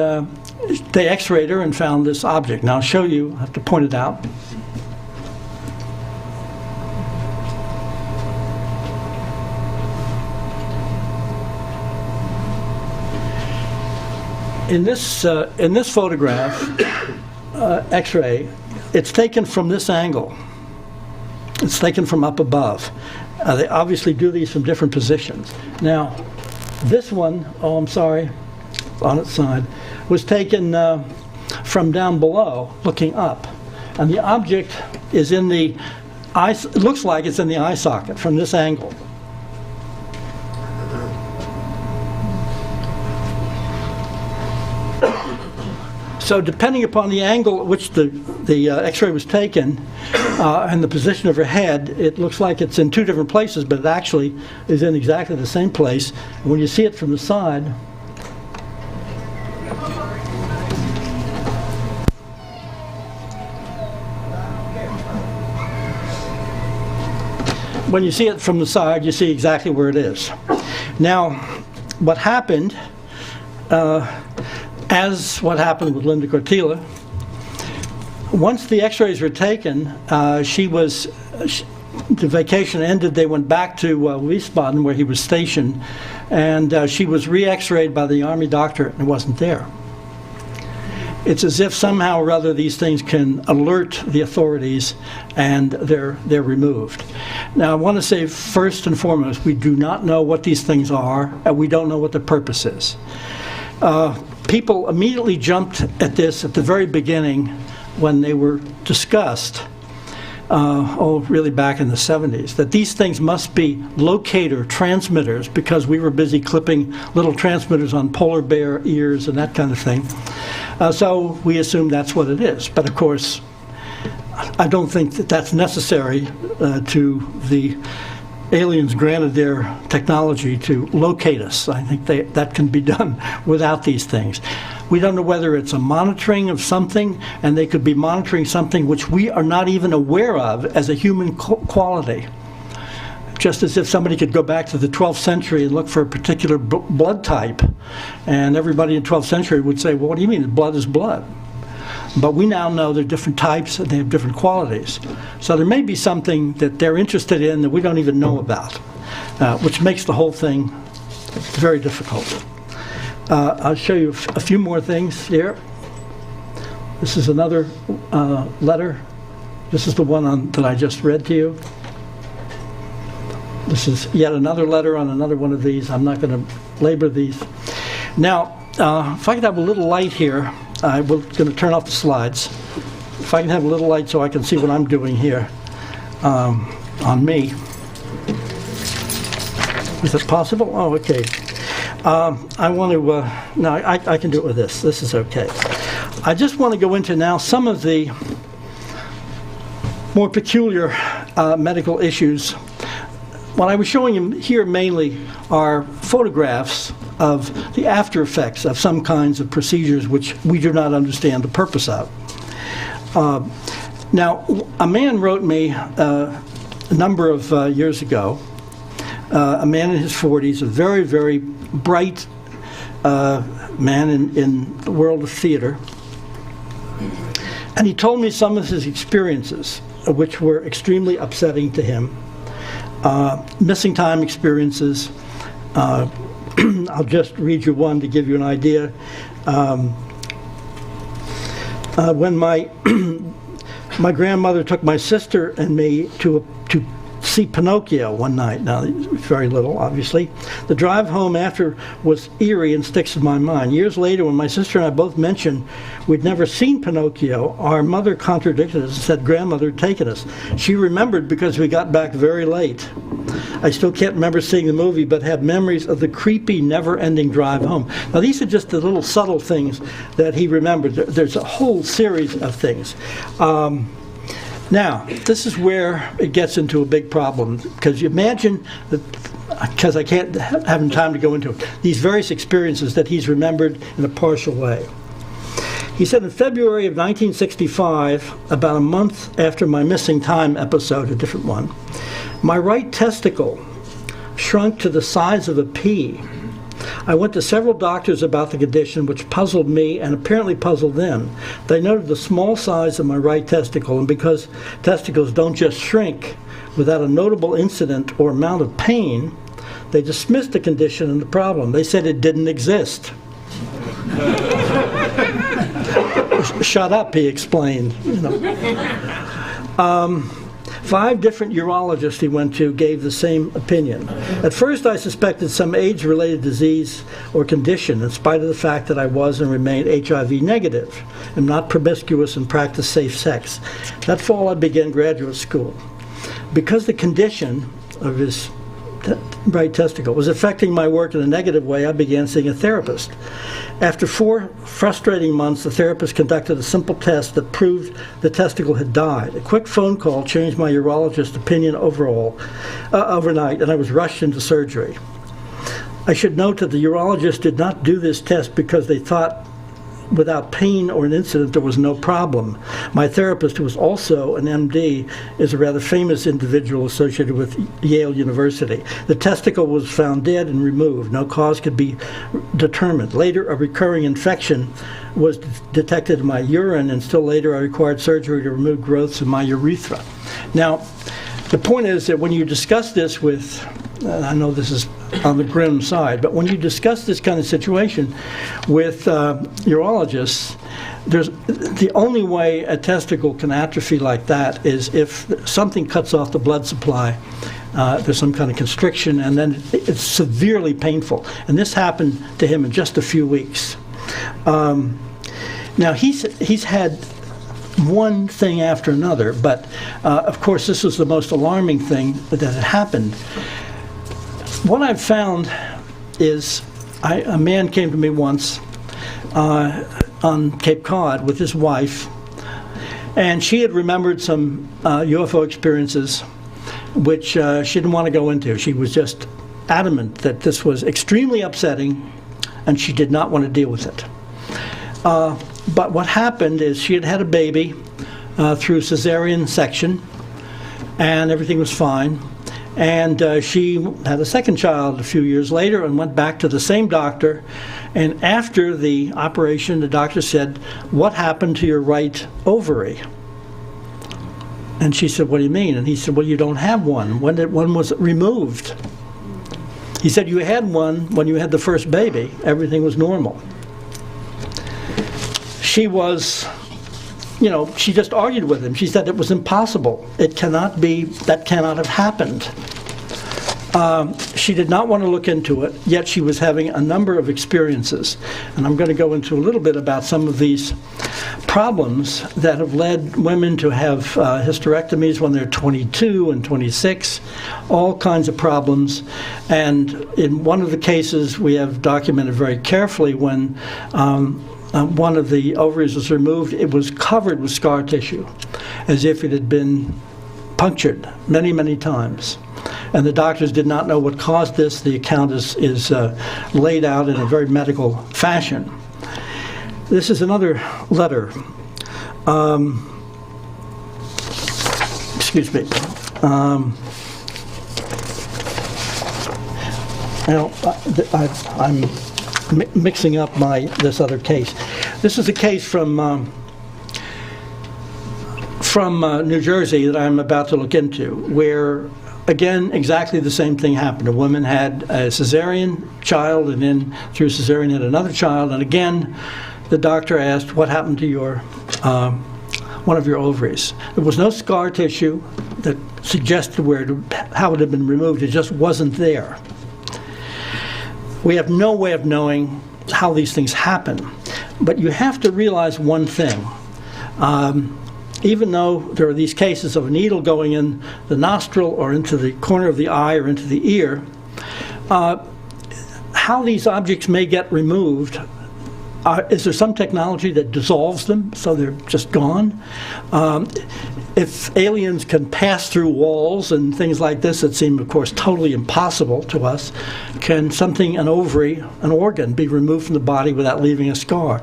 they x-rayed her and found this object. Now I'll show you, I have to point it out. In this photograph, x-ray, it's taken from this angle. It's taken from up above. They obviously do these from different positions. Now, this one, oh, I'm sorry, on its side, was taken from down below, looking up. And the object is in the eye, it looks like it's in the eye socket from this angle. So depending upon the angle at which the x-ray was taken and the position of her head, it looks like it's in two different places, but it actually is in exactly the same place. And when you see it from the side, you see exactly where it is. Now, what happened, as what happened with Linda Cortila, once the x-rays were taken, the vacation ended, they went back to Wiesbaden where he was stationed, and she was re-x-rayed by the Army doctor and wasn't there. It's as if somehow or other these things can alert the authorities and they're removed. Now I want to say first and foremost, we do not know what these things are and we don't know what the purpose is. People immediately jumped at this at the very beginning when they were discussed, really back in the 70s, that these things must be locator transmitters because we were busy clipping little transmitters on polar bear ears and that kind of thing. So we assume that's what it is. But of course, I don't think that that's necessary to the aliens granted their technology to locate us. I think that can be done without these things. We don't know whether it's a monitoring of something, and they could be monitoring something which we are not even aware of as a human quality. Just as if somebody could go back to the 12th century and look for a particular blood type, and everybody in the 12th century would say, well, what do you mean? Blood is blood. But we now know there are different types and they have different qualities. So there may be something that they're interested in that we don't even know about, which makes the whole thing very difficult. I'll show you a few more things here. This is another letter. This is the one that I just read to you. This is yet another letter on another one of these. I'm not going to labor these. Now, if I could have a little light here, I'm going to turn off the slides. If I can have a little light so I can see what I'm doing here on me. Is it possible? Oh, okay. I want to, no, I can do it with this. This is okay. I just want to go into now some of the more peculiar medical issues. What I was showing you here mainly are photographs of the after effects of some kinds of procedures which we do not understand the purpose of. Now, a man wrote me a number of years ago, a man in his 40s, a very, very bright man in the world of theater, and he told me some of his experiences, which were extremely upsetting to him. Missing time experiences. I'll just read you one to give you an idea. When my grandmother took my sister and me to see Pinocchio one night. Now, very little, obviously. The drive home after was eerie and sticks in my mind. Years later, when my sister and I both mentioned we'd never seen Pinocchio, our mother contradicted us and said grandmother had taken us. She remembered because we got back very late. I still can't remember seeing the movie, but have memories of the creepy, never-ending drive home. Now, these are just the little subtle things that he remembered. There's a whole series of things. Now, this is where it gets into a big problem, because you imagine that, because I can't have time to go into it, these various experiences that he's remembered in a partial way. He said in February of 1965, about a month after my missing time episode, a different one, my right testicle shrunk to the size of a pea. I went to several doctors about the condition, which puzzled me and apparently puzzled them. They noted the small size of my right testicle, and because testicles don't just shrink without a notable incident or amount of pain, they dismissed the condition and the problem. They said it didn't exist. Shut up, he explained. 5 different urologists he went to gave the same opinion. At first, I suspected some AIDS-related disease or condition, in spite of the fact that I was and remained HIV negative, and not promiscuous and practiced safe sex. That fall, I began graduate school. Because the condition of his right testicle was affecting my work in a negative way, I began seeing a therapist. After 4 frustrating months, the therapist conducted a simple test that proved the testicle had died. A quick phone call changed my urologist's opinion overnight, and I was rushed into surgery. I should note that the urologist did not do this test because they thought without pain or an incident there was no problem. My therapist, who was also an MD, is a rather famous individual associated with Yale University. The testicle was found dead and removed. No cause could be determined. Later, a recurring infection was detected in my urine, and still later I required surgery to remove growths in my urethra. Now, the point is that when you discuss this with, I know this is on the grim side, but when you discuss this kind of situation with urologists, the only way a testicle can atrophy like that is if something cuts off the blood supply, there's some kind of constriction, and then it's severely painful. And this happened to him in just a few weeks. Now, he's had one thing after another, but of course this was the most alarming thing that had happened. What I've found is a man came to me once on Cape Cod with his wife, and she had remembered some UFO experiences which she didn't want to go into. She was just adamant that this was extremely upsetting and she did not want to deal with it. But what happened is she had had a baby through cesarean section, and everything was fine. And she had a second child a few years later and went back to the same doctor. And after the operation, the doctor said, "What happened to your right ovary?" And she said, "What do you mean?" And he said, "Well, you don't have one. When was it removed?" He said, "You had one when you had the first baby. Everything was normal." She was, she just argued with him. She said it was impossible. It cannot be, that cannot have happened. She did not want to look into it, yet she was having a number of experiences. And I'm going to go into a little bit about some of these problems that have led women to have hysterectomies when they're 22 and 26, all kinds of problems. And in one of the cases we have documented very carefully when one of the ovaries was removed, it was covered with scar tissue, as if it had been punctured many, many times. And the doctors did not know what caused this. The account is laid out in a very medical fashion. This is another letter. Excuse me. I'm mixing up this other case. This is a case from New Jersey that I'm about to look into, where again exactly the same thing happened. A woman had a cesarean child, and then through cesarean had another child, and again the doctor asked, "What happened to your one of your ovaries?" There was no scar tissue that suggested how it had been removed. It just wasn't there. We have no way of knowing how these things happen. But you have to realize one thing. Even though there are these cases of a needle going in the nostril or into the corner of the eye or into the ear, how these objects may get removed, is there some technology that dissolves them so they're just gone? If aliens can pass through walls and things like this that seem, of course, totally impossible to us, can an ovary, an organ, be removed from the body without leaving a scar?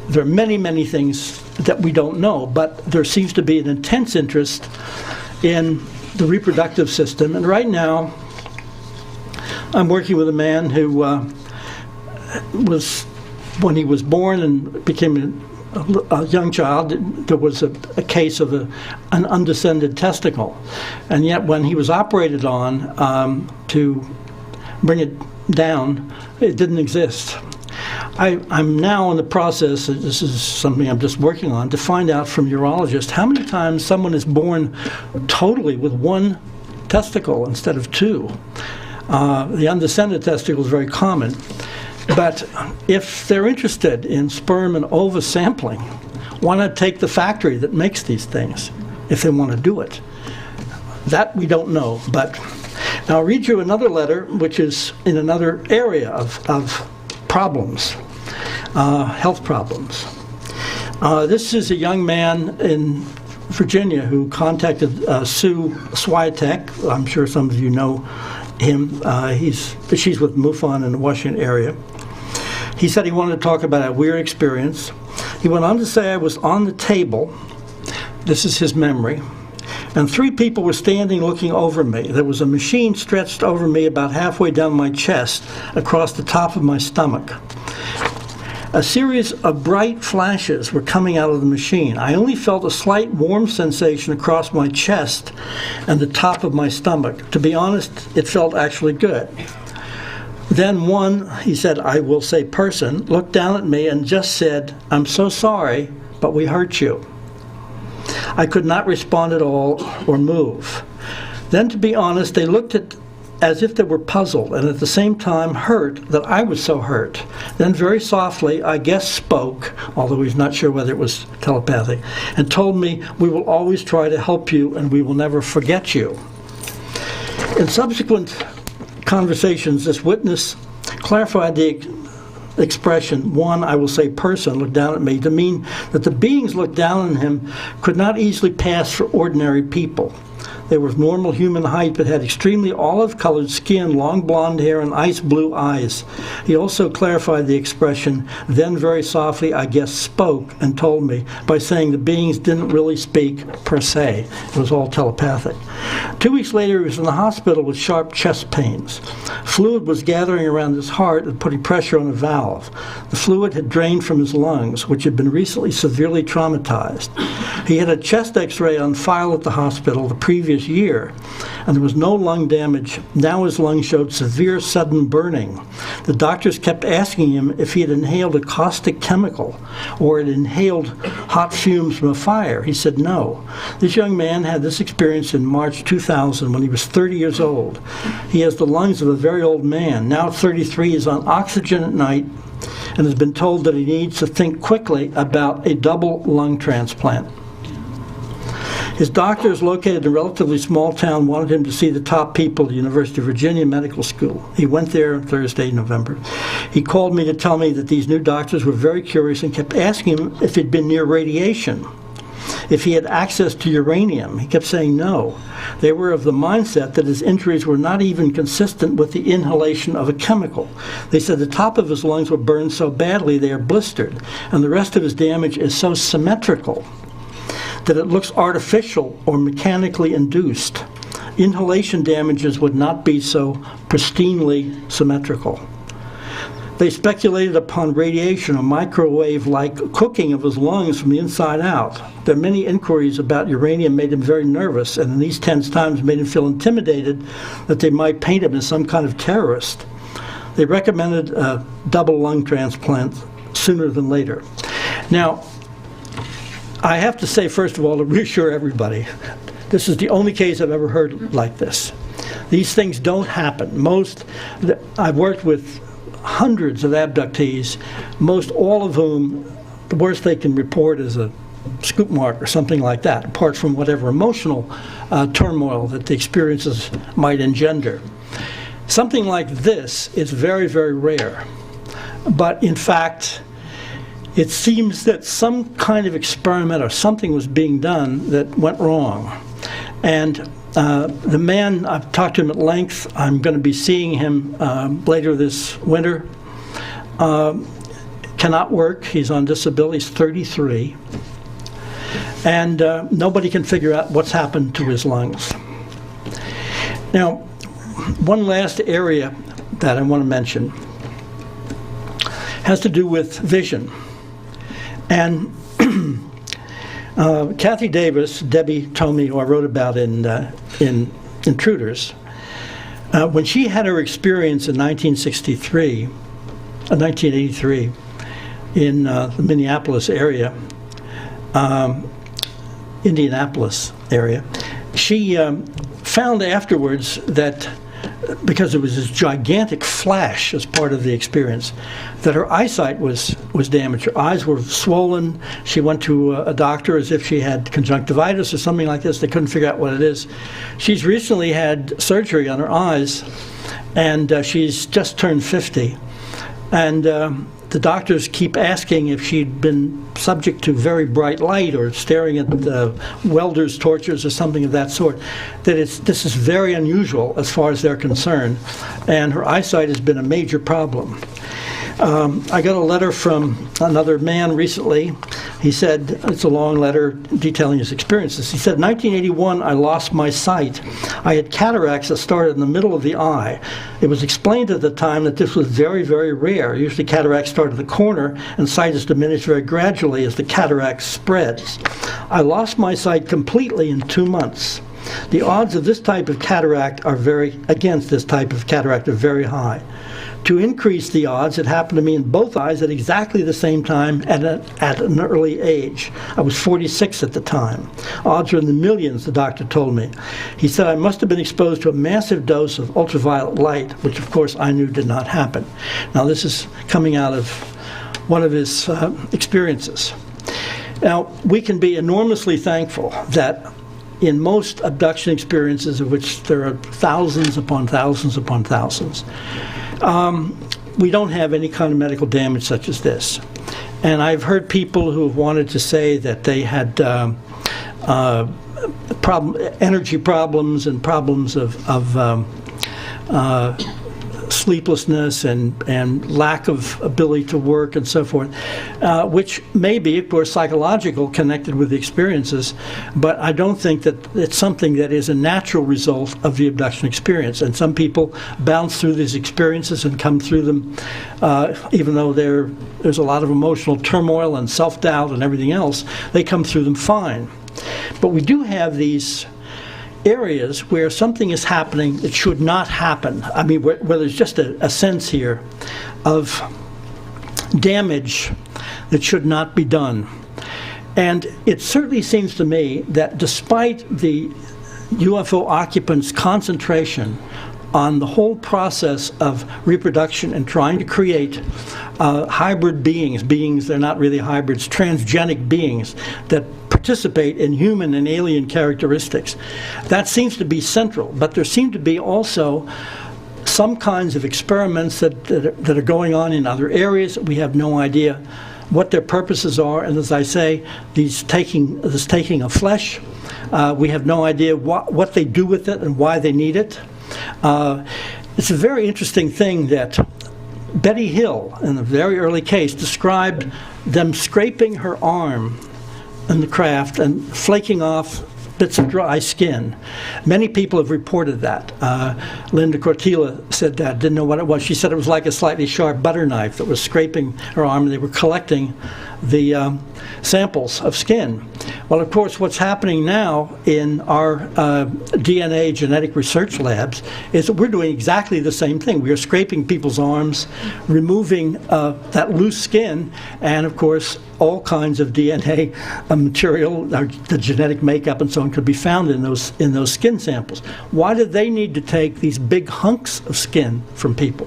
There are many, many things that we don't know, but there seems to be an intense interest in the reproductive system. And right now, I'm working with a man who when he was born and became a young child, there was a case of an undescended testicle. And yet when he was operated on to bring it down, it didn't exist. I'm now in the process, this is something I'm just working on, to find out from urologists how many times someone is born totally with one testicle instead of two. The undescended testicle is very common. But if they're interested in sperm and ova sampling, why not take the factory that makes these things if they want to do it? That we don't know. But Now I'll read you another letter, which is in another area of problems, health problems. This is a young man in Virginia who contacted Sue Swiatek. I'm sure some of you know him. She's with MUFON in the Washington area. He said he wanted to talk about a weird experience. He went on to say, I was on the table, this is his memory, and 3 people were standing looking over me. There was a machine stretched over me about halfway down my chest, across the top of my stomach. A series of bright flashes were coming out of the machine. I only felt a slight warm sensation across my chest and the top of my stomach. To be honest, it felt actually good. Then one, he said, I will say person, looked down at me and just said, I'm so sorry, but we hurt you. I could not respond at all or move. Then, to be honest, they looked at as if they were puzzled and at the same time hurt that I was so hurt. Then very softly, I guess spoke, although he's not sure whether it was telepathic, and told me, we will always try to help you and we will never forget you. In subsequent conversations, this witness clarified the expression, one, I will say person, looked down at me, to mean that the beings looked down on him could not easily pass for ordinary people. They were of normal human height but had extremely olive-colored skin, long blonde hair, and ice blue eyes. He also clarified the expression, then very softly, I guess, spoke and told me by saying the beings didn't really speak per se. It was all telepathic. 2 weeks later, he was in the hospital with sharp chest pains. Fluid was gathering around his heart and putting pressure on a valve. The fluid had drained from his lungs, which had been recently severely traumatized. He had a chest x-ray on file at the hospital the previous year, and there was no lung damage. Now his lungs showed severe sudden burning. The doctors kept asking him if he had inhaled a caustic chemical or had inhaled hot fumes from a fire. He said no. This young man had this experience in March 2000 when he was 30 years old. He has the lungs of a very old man. Now at 33, he is on oxygen at night and has been told that he needs to think quickly about a double lung transplant. His doctors, located in a relatively small town, wanted him to see the top people at the University of Virginia Medical School. He went there Thursday, November. He called me to tell me that these new doctors were very curious and kept asking him if he'd been near radiation, if he had access to uranium. He kept saying no. They were of the mindset that his injuries were not even consistent with the inhalation of a chemical. They said the top of his lungs were burned so badly they are blistered, and the rest of his damage is so symmetrical that it looks artificial or mechanically induced. Inhalation damages would not be so pristinely symmetrical. They speculated upon radiation or microwave-like cooking of his lungs from the inside out. Their many inquiries about uranium made him very nervous, and in these tense times made him feel intimidated that they might paint him as some kind of terrorist. They recommended a double lung transplant sooner than later. Now, I have to say, first of all, to reassure everybody, this is the only case I've ever heard like this. These things don't happen. I've worked with hundreds of abductees, most all of whom the worst they can report is a scoop mark or something like that, apart from whatever emotional turmoil that the experiences might engender. Something like this is very, very rare. But in fact, it seems that some kind of experiment or something was being done that went wrong. And the man, I've talked to him at length. I'm going to be seeing him later this winter. Cannot work. He's on disability. He's 33. And nobody can figure out what's happened to his lungs. Now, one last area that I want to mention has to do with vision. And Kathy Davis, Debbie told me, who I wrote about in Intruders, when she had her experience in 1983, in the Minneapolis area, Indianapolis area, she found afterwards that because there was this gigantic flash as part of the experience, that her eyesight was damaged. Her eyes were swollen. She went to a doctor as if she had conjunctivitis or something like this. They couldn't figure out what it is. She's recently had surgery on her eyes, and she's just turned 50. And the doctors keep asking if she'd been subject to very bright light or staring at welders' torches or something of that sort. This is very unusual as far as they're concerned, and her eyesight has been a major problem. I got a letter from another man recently. He said, it's a long letter detailing his experiences. He said, in 1981, I lost my sight. I had cataracts that started in the middle of the eye. It was explained at the time that this was very, very rare. Usually cataracts start at the corner, and sight is diminished very gradually as the cataract spreads. I lost my sight completely in 2 months. The odds of this type of cataract against this type of cataract are very high. To increase the odds, it happened to me in both eyes at exactly the same time at an early age. I was 46 at the time. Odds are in the millions, the doctor told me. He said I must have been exposed to a massive dose of ultraviolet light, which of course I knew did not happen. Now this is coming out of one of his experiences. Now we can be enormously thankful that in most abduction experiences, of which there are thousands upon thousands upon thousands, we don't have any kind of medical damage such as this. And I've heard people who have wanted to say that they had energy problems and problems of sleeplessness and lack of ability to work and so forth, which may be, of course, psychological, connected with the experiences, but I don't think that it's something that is a natural result of the abduction experience. And some people bounce through these experiences and come through them, even though there's a lot of emotional turmoil and self-doubt and everything else, they come through them fine. But we do have these areas where something is happening that should not happen. I mean, where there's just a sense here of damage that should not be done. And it certainly seems to me that despite the UFO occupants' concentration on the whole process of reproduction and trying to create hybrid beings, they're not really hybrids, transgenic beings that participate in human and alien characteristics. That seems to be central, but there seem to be also some kinds of experiments that are going on in other areas. We have no idea what their purposes are, and as I say, this taking of flesh, we have no idea what they do with it and why they need it. It's a very interesting thing that Betty Hill, in a very early case, described them scraping her arm in the craft and flaking off bits of dry skin. Many people have reported that. Linda Cortila said that, didn't know what it was. She said it was like a slightly sharp butter knife that was scraping her arm, and they were collecting the samples of skin. Well, of course, what's happening now in our DNA genetic research labs is that we're doing exactly the same thing. We are scraping people's arms, removing that loose skin, and of course, all kinds of DNA material, the genetic makeup and so on, could be found in those skin samples. Why do they need to take these big hunks of skin from people?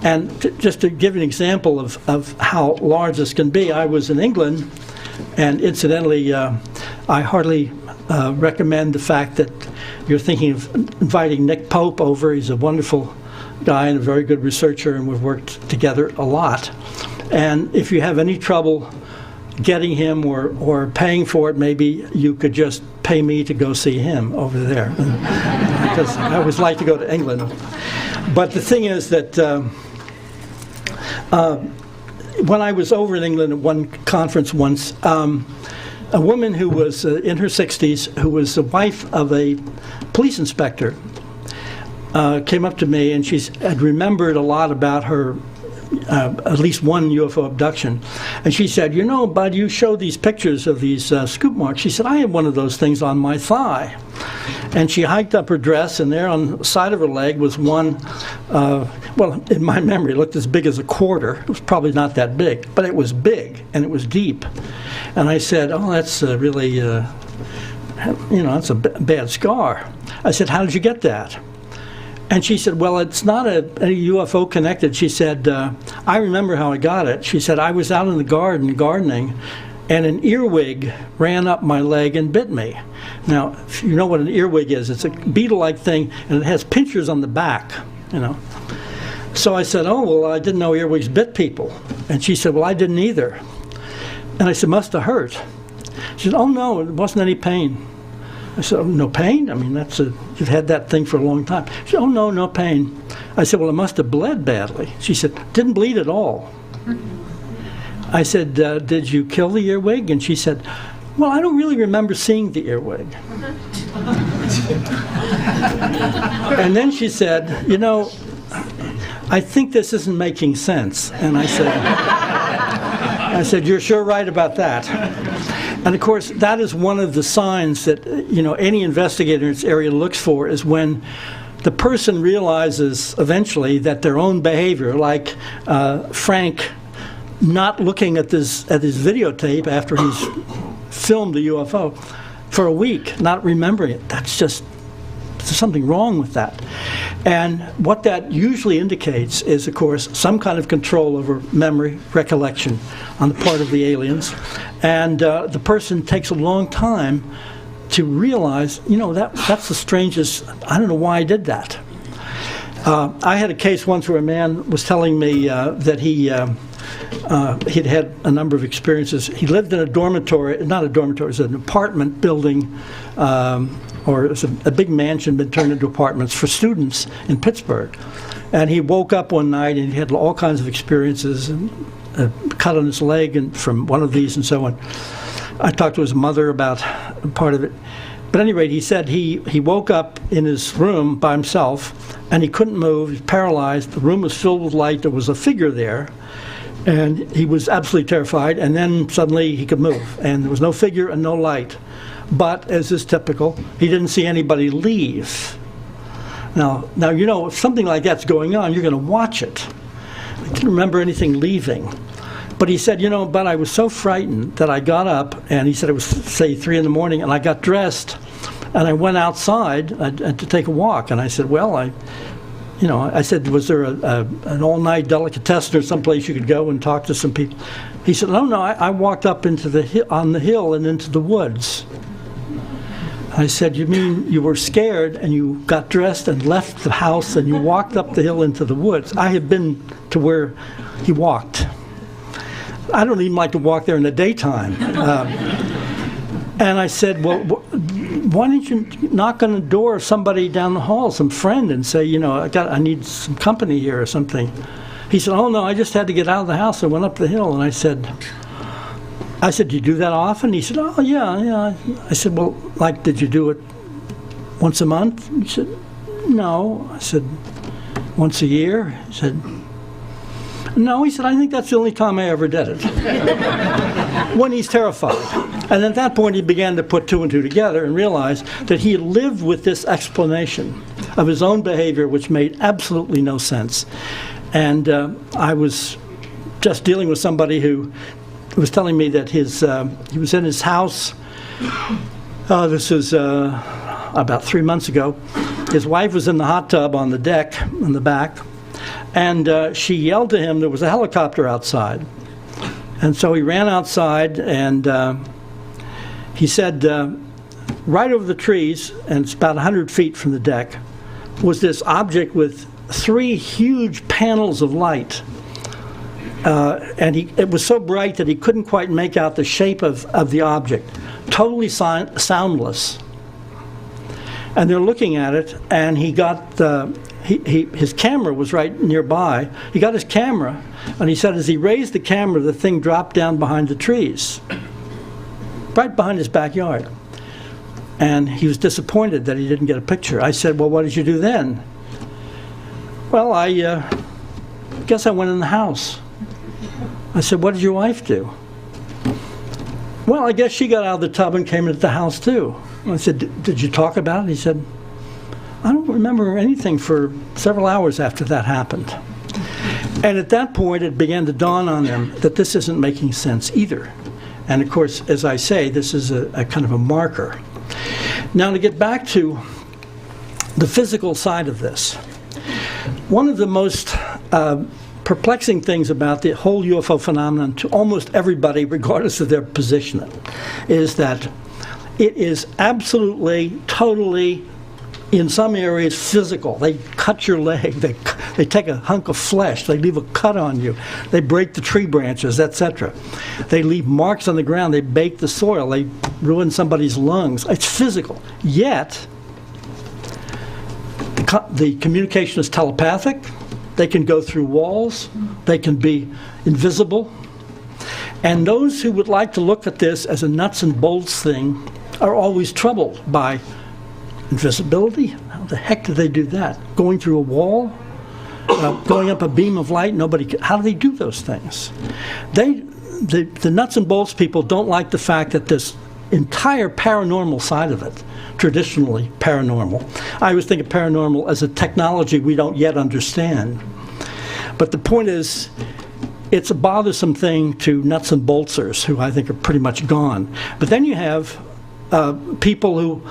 And just to give an example of how large this can be, I was in England, and incidentally, I heartily recommend the fact that you're thinking of inviting Nick Pope over. He's a wonderful guy and a very good researcher, and we've worked together a lot. And if you have any trouble getting him or paying for it, maybe you could just pay me to go see him over there, because I always like to go to England. But the thing is that when I was over in England at one conference once, a woman who was in her 60s, who was the wife of a police inspector, came up to me, and she had remembered a lot about her at least one UFO abduction. And she said, you know, Bud, you showed these pictures of these scoop marks. She said, I had one of those things on my thigh. And she hiked up her dress, and there on the side of her leg was one, well, in my memory, it looked as big as a quarter. It was probably not that big, but it was big, and it was deep. And I said, oh, that's really, you know, that's a bad scar. I said, how did you get that? And she said, well, it's not a UFO connected. She said, I remember how I got it. She said, I was out in the garden gardening, and an earwig ran up my leg and bit me. Now, if you know what an earwig is, it's a beetle-like thing, and it has pincers on the back, you know. So I said, oh, well, I didn't know earwigs bit people. And she said, well, I didn't either. And I said, must have hurt. She said, oh, no, it wasn't any pain. I said, oh, no pain? I mean, you've had that thing for a long time. She said, oh, no, no pain. I said, well, it must have bled badly. She said, didn't bleed at all. I said, did you kill the earwig? And she said, well, I don't really remember seeing the earwig. And then she said, you know, I think this isn't making sense. And I said, you're sure right about that. And of course, that is one of the signs that, you know, any investigator in this area looks for, is when the person realizes eventually that their own behavior, like Frank not looking at his videotape after he's filmed the UFO for a week, not remembering it. That's just, there's something wrong with that. And what that usually indicates is, of course, some kind of control over memory, recollection on the part of the aliens. And the person takes a long time to realize, you know, that's the strangest, I don't know why I did that. I had a case once where a man was telling me that he'd had a number of experiences. He lived in a dormitory, not a dormitory, it was an apartment building, or it was a big mansion been turned into apartments for students in Pittsburgh. And he woke up one night and he had all kinds of experiences, and a cut on his leg and from one of these and so on. I talked to his mother about part of it. But at any rate, he said he woke up in his room by himself and he couldn't move, he was paralyzed, the room was filled with light, there was a figure there, and he was absolutely terrified, and then suddenly he could move, and there was no figure and no light. But, as is typical, he didn't see anybody leave. Now, you know, if something like that's going on, you're going to watch it. I didn't remember anything leaving. But he said, you know, but I was so frightened that I got up, and he said it was, say, 3 in the morning, and I got dressed, and I went outside to take a walk. And I said, well, I said, was there an all-night delicatessen or someplace you could go and talk to some people? He said, no, I walked up into on the hill and into the woods. I said, you mean you were scared and you got dressed and left the house and you walked up the hill into the woods? I had been to where he walked. I don't even like to walk there in the daytime. And I said, well, why didn't you knock on the door of somebody down the hall, some friend, and say, you know, I need some company here or something? He said, oh, no, I just had to get out of the house. I went up the hill. And I said, do you do that often? He said, oh, yeah. I said, well, like, did you do it once a month? He said, no. I said, once a year? He said, no. He said, I think that's the only time I ever did it. When he's terrified. And at that point, he began to put 2 and 2 together and realize that he lived with this explanation of his own behavior, which made absolutely no sense. And I was just dealing with somebody who was telling me that he was in his house. This was about 3 months ago. His wife was in the hot tub on the deck in the back, and she yelled to him there was a helicopter outside. And so he ran outside, and he said right over the trees, and it's about 100 feet from the deck, was this object with 3 huge panels of light. And it was so bright that he couldn't quite make out the shape of the object. Totally soundless. And they're looking at it, and he got his camera was right nearby. He got his camera, and he said as he raised the camera, the thing dropped down behind the trees, right behind his backyard. And he was disappointed that he didn't get a picture. I said, well, what did you do then? Well, I guess I went in the house. I said, what did your wife do? Well, I guess she got out of the tub and came into the house too. I said, did you talk about it? He said, I don't remember anything for several hours after that happened. And at that point, it began to dawn on him that this isn't making sense either. And of course, as I say, this is a kind of a marker. Now, to get back to the physical side of this, One of the most perplexing things about the whole UFO phenomenon to almost everybody, regardless of their position, is that it is absolutely, totally, in some areas, physical. They cut your leg. They take a hunk of flesh. They leave a cut on you. They break the tree branches, etc. They leave marks on the ground. They bake the soil. They ruin somebody's lungs. It's physical. Yet, the communication is telepathic. They can go through walls. They can be invisible. And those who would like to look at this as a nuts and bolts thing are always troubled by invisibility. How the heck do they do that? Going through a wall? Going up a beam of light? How do they do those things? The nuts and bolts people don't like the fact that this entire paranormal side of it, traditionally paranormal. I always think of paranormal as a technology we don't yet understand. But the point is, it's a bothersome thing to nuts and boltsers, who I think are pretty much gone. But then you have people who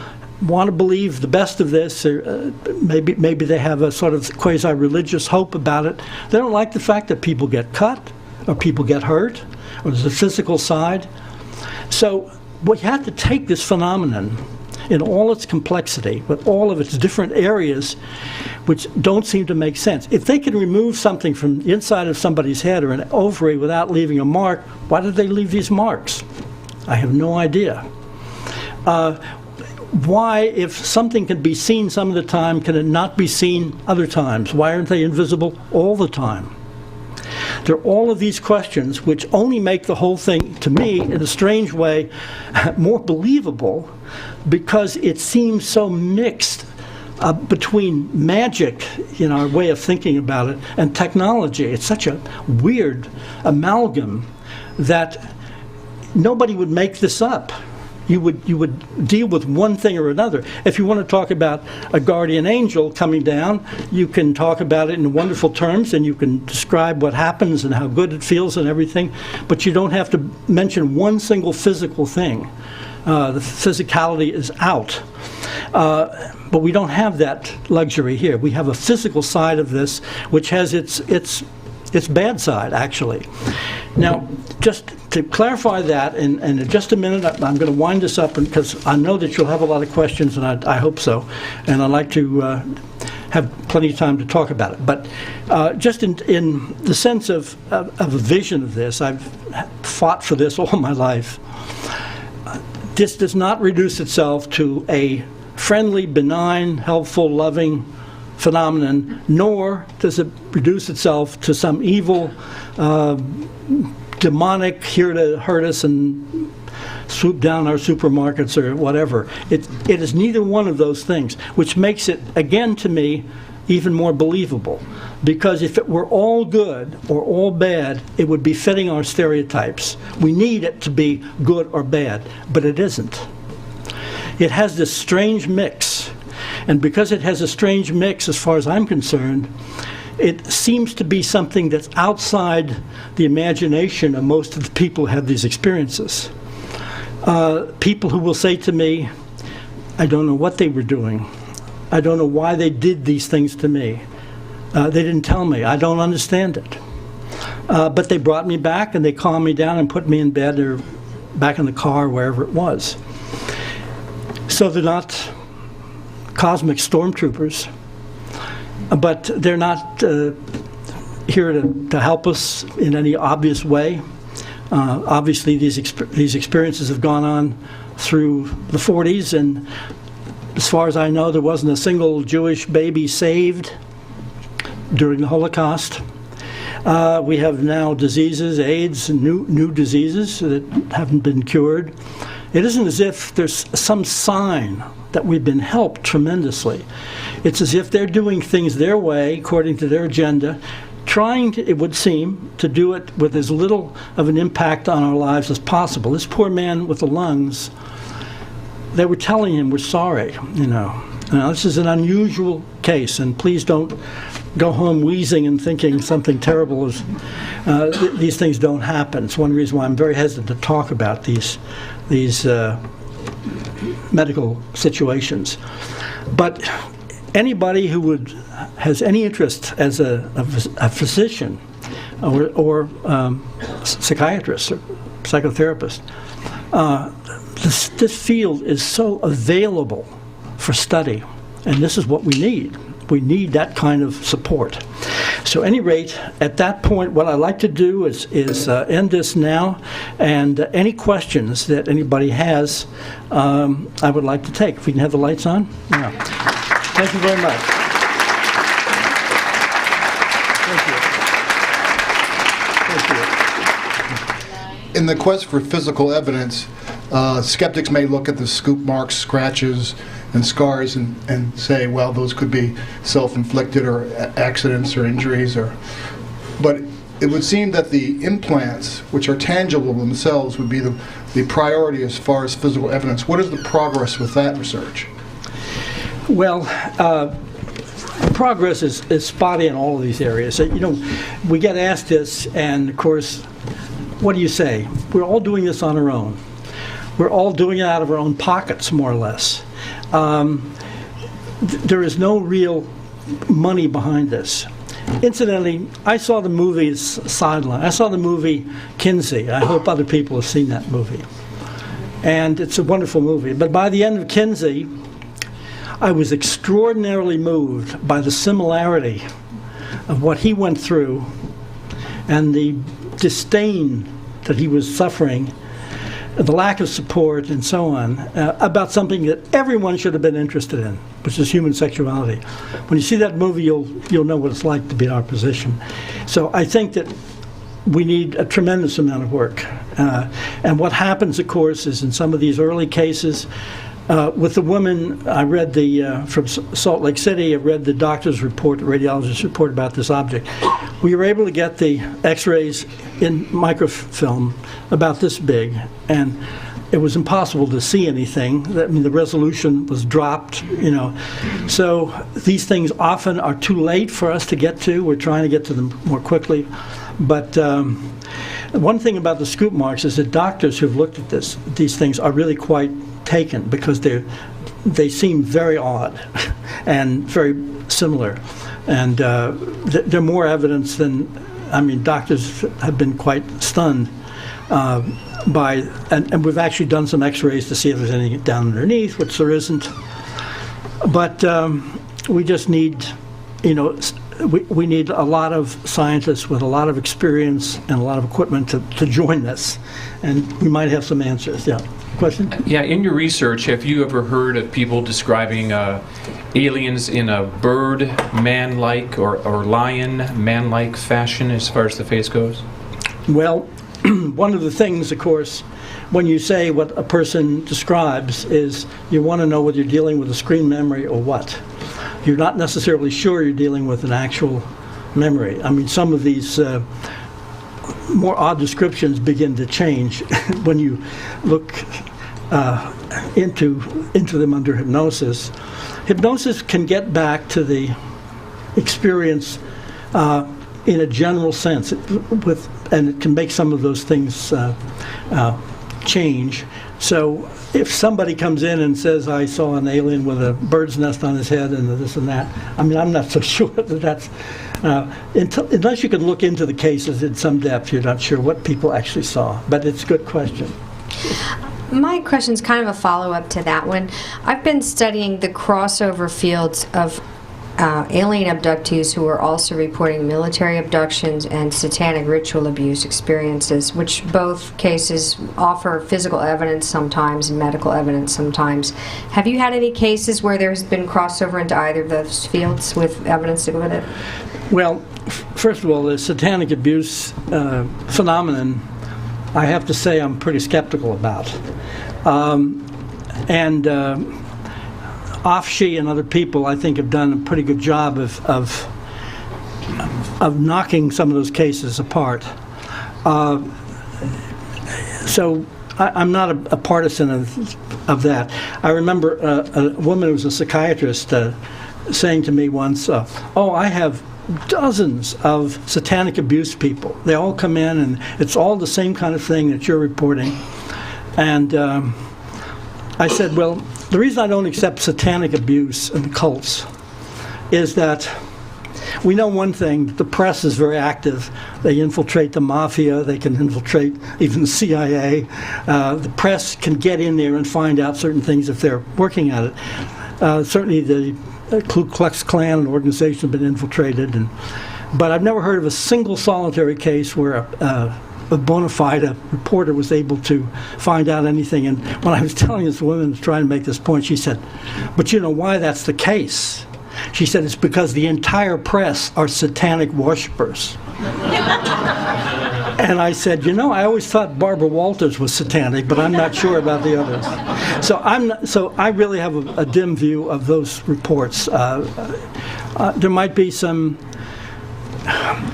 want to believe the best of this, or maybe they have a sort of quasi-religious hope about it. They don't like the fact that people get cut, or people get hurt, or there's a physical side. So we have to take this phenomenon in all its complexity, with all of its different areas, which don't seem to make sense. If they can remove something from the inside of somebody's head or an ovary without leaving a mark, why did they leave these marks? I have no idea. Why, if something can be seen some of the time, can it not be seen other times? Why aren't they invisible all the time? There are all of these questions which only make the whole thing, to me, in a strange way, more believable, because it seems so mixed between magic, our way of thinking about it, and technology. It's such a weird amalgam that nobody would make this up. You would deal with one thing or another. If you want to talk about a guardian angel coming down, you can talk about it in wonderful terms, and you can describe what happens and how good it feels and everything, but you don't have to mention one single physical thing. The physicality is out. But we don't have that luxury here. We have a physical side of this, which has its bad side, actually. Now, just to clarify that, and in just a minute, I'm going to wind this up, because I know that you'll have a lot of questions, and I hope so, and I'd like to have plenty of time to talk about it. But just in the sense of a vision of this, I've fought for this all my life. This does not reduce itself to a friendly, benign, helpful, loving phenomenon, nor does it reduce itself to some evil, demonic, here to hurt us and swoop down our supermarkets or whatever. It is neither one of those things, which makes it, again, to me, even more believable. Because if it were all good or all bad, it would be fitting our stereotypes. We need it to be good or bad, but it isn't. It has this strange mix. And because it has a strange mix, as far as I'm concerned, it seems to be something that's outside the imagination of most of the people who have these experiences. People who will say to me, I don't know what they were doing. I don't know why they did these things to me. They didn't tell me. I don't understand it. But they brought me back, and they calmed me down and put me in bed or back in the car, wherever it was. So they're not cosmic stormtroopers, but they're not here to help us in any obvious way. Obviously, these experiences have gone on through the 40s, and as far as I know, there wasn't a single Jewish baby saved during the Holocaust. We have now diseases, AIDS, and new diseases that haven't been cured. It isn't as if there's some sign that we've been helped tremendously. It's as if they're doing things their way, according to their agenda, trying to, it would seem, to do it with as little of an impact on our lives as possible. This poor man with the lungs, they were telling him, we're sorry, Now, this is an unusual case, and please don't go home wheezing and thinking something terrible is, these things don't happen. It's one reason why I'm very hesitant to talk about these medical situations. But anybody who has any interest as a physician or psychiatrist or psychotherapist, this field is so available for study, and this is what we need. We need that kind of support. So, at any rate, at that point, what I'd like to do is end this now, and any questions that anybody has, I would like to take. If we can have the lights on. Yeah. Thank you very much. Thank you. In the quest for physical evidence, skeptics may look at the scoop marks, scratches, and scars and say, well, those could be self-inflicted or accidents or injuries. But it would seem that the implants, which are tangible themselves, would be the priority as far as physical evidence. What is the progress with that research? Well, progress is spotty in all of these areas. We get asked this, and of course, what do you say? We're all doing this on our own. We're all doing it out of our own pockets, more or less. There is no real money behind this. Incidentally, I saw the movie Sideline. I saw the movie Kinsey. I hope other people have seen that movie. And it's a wonderful movie. But by the end of Kinsey, I was extraordinarily moved by the similarity of what he went through and the disdain that he was suffering, the lack of support, and so on, about something that everyone should have been interested in, which is human sexuality. When you see that movie, you'll know what it's like to be in our position. So I think that we need a tremendous amount of work. And what happens, of course, is in some of these early cases, with the woman, I read from Salt Lake City, I read the doctor's report, the radiologist's report about this object. We were able to get the x-rays in microfilm about this big, and it was impossible to see anything. I mean, the resolution was dropped, So these things often are too late for us to get to. We're trying to get to them more quickly. But one thing about the scoop marks is that doctors who've looked at these things are really quite taken, because they seem very odd and very similar, and they're more evidence than, doctors have been quite stunned by, and we've actually done some x-rays to see if there's anything down underneath, which there isn't. But we just need, we need a lot of scientists with a lot of experience and a lot of equipment to join this, and we might have some answers. Yeah. Question? Yeah, in your research, have you ever heard of people describing aliens in a bird man-like or lion man-like fashion as far as the face goes? Well, one of the things, of course, when you say what a person describes is you want to know whether you're dealing with a screen memory or what. You're not necessarily sure you're dealing with an actual memory. Some of these more odd descriptions begin to change when you look into them under hypnosis. Hypnosis can get back to the experience in a general sense, and it can make some of those things change. So if somebody comes in and says, I saw an alien with a bird's nest on his head and this and that, I'm not so sure that's unless you can look into the cases in some depth, you're not sure what people actually saw. But it's a good question. My question is kind of a follow-up to that one. I've been studying the crossover fields of alien abductees who are also reporting military abductions and satanic ritual abuse experiences, which both cases offer physical evidence sometimes and medical evidence sometimes. Have you had any cases where there's been crossover into either of those fields with evidence to go with it? Well, first of all, the satanic abuse phenomenon, I have to say I'm pretty skeptical about. Afshi and other people, I think, have done a pretty good job of knocking some of those cases apart. So I'm not a partisan of that. I remember a woman who was a psychiatrist saying to me once, I have dozens of satanic abuse people. They all come in, and it's all the same kind of thing that you're reporting. And I said, well, the reason I don't accept satanic abuse and cults is that we know one thing: the press is very active. They infiltrate the mafia. They can infiltrate even the CIA. The press can get in there and find out certain things if they're working at it. Certainly, the Ku Klux Klan organization has been infiltrated, but I've never heard of a single solitary case where a bona fide reporter was able to find out anything. And when I was telling this woman, trying to make this point, she said, "But you know why that's the case?" She said, "It's because the entire press are satanic worshipers." And I said, I always thought Barbara Walters was satanic, but I'm not sure about the others. So I really have a dim view of those reports. There might be some,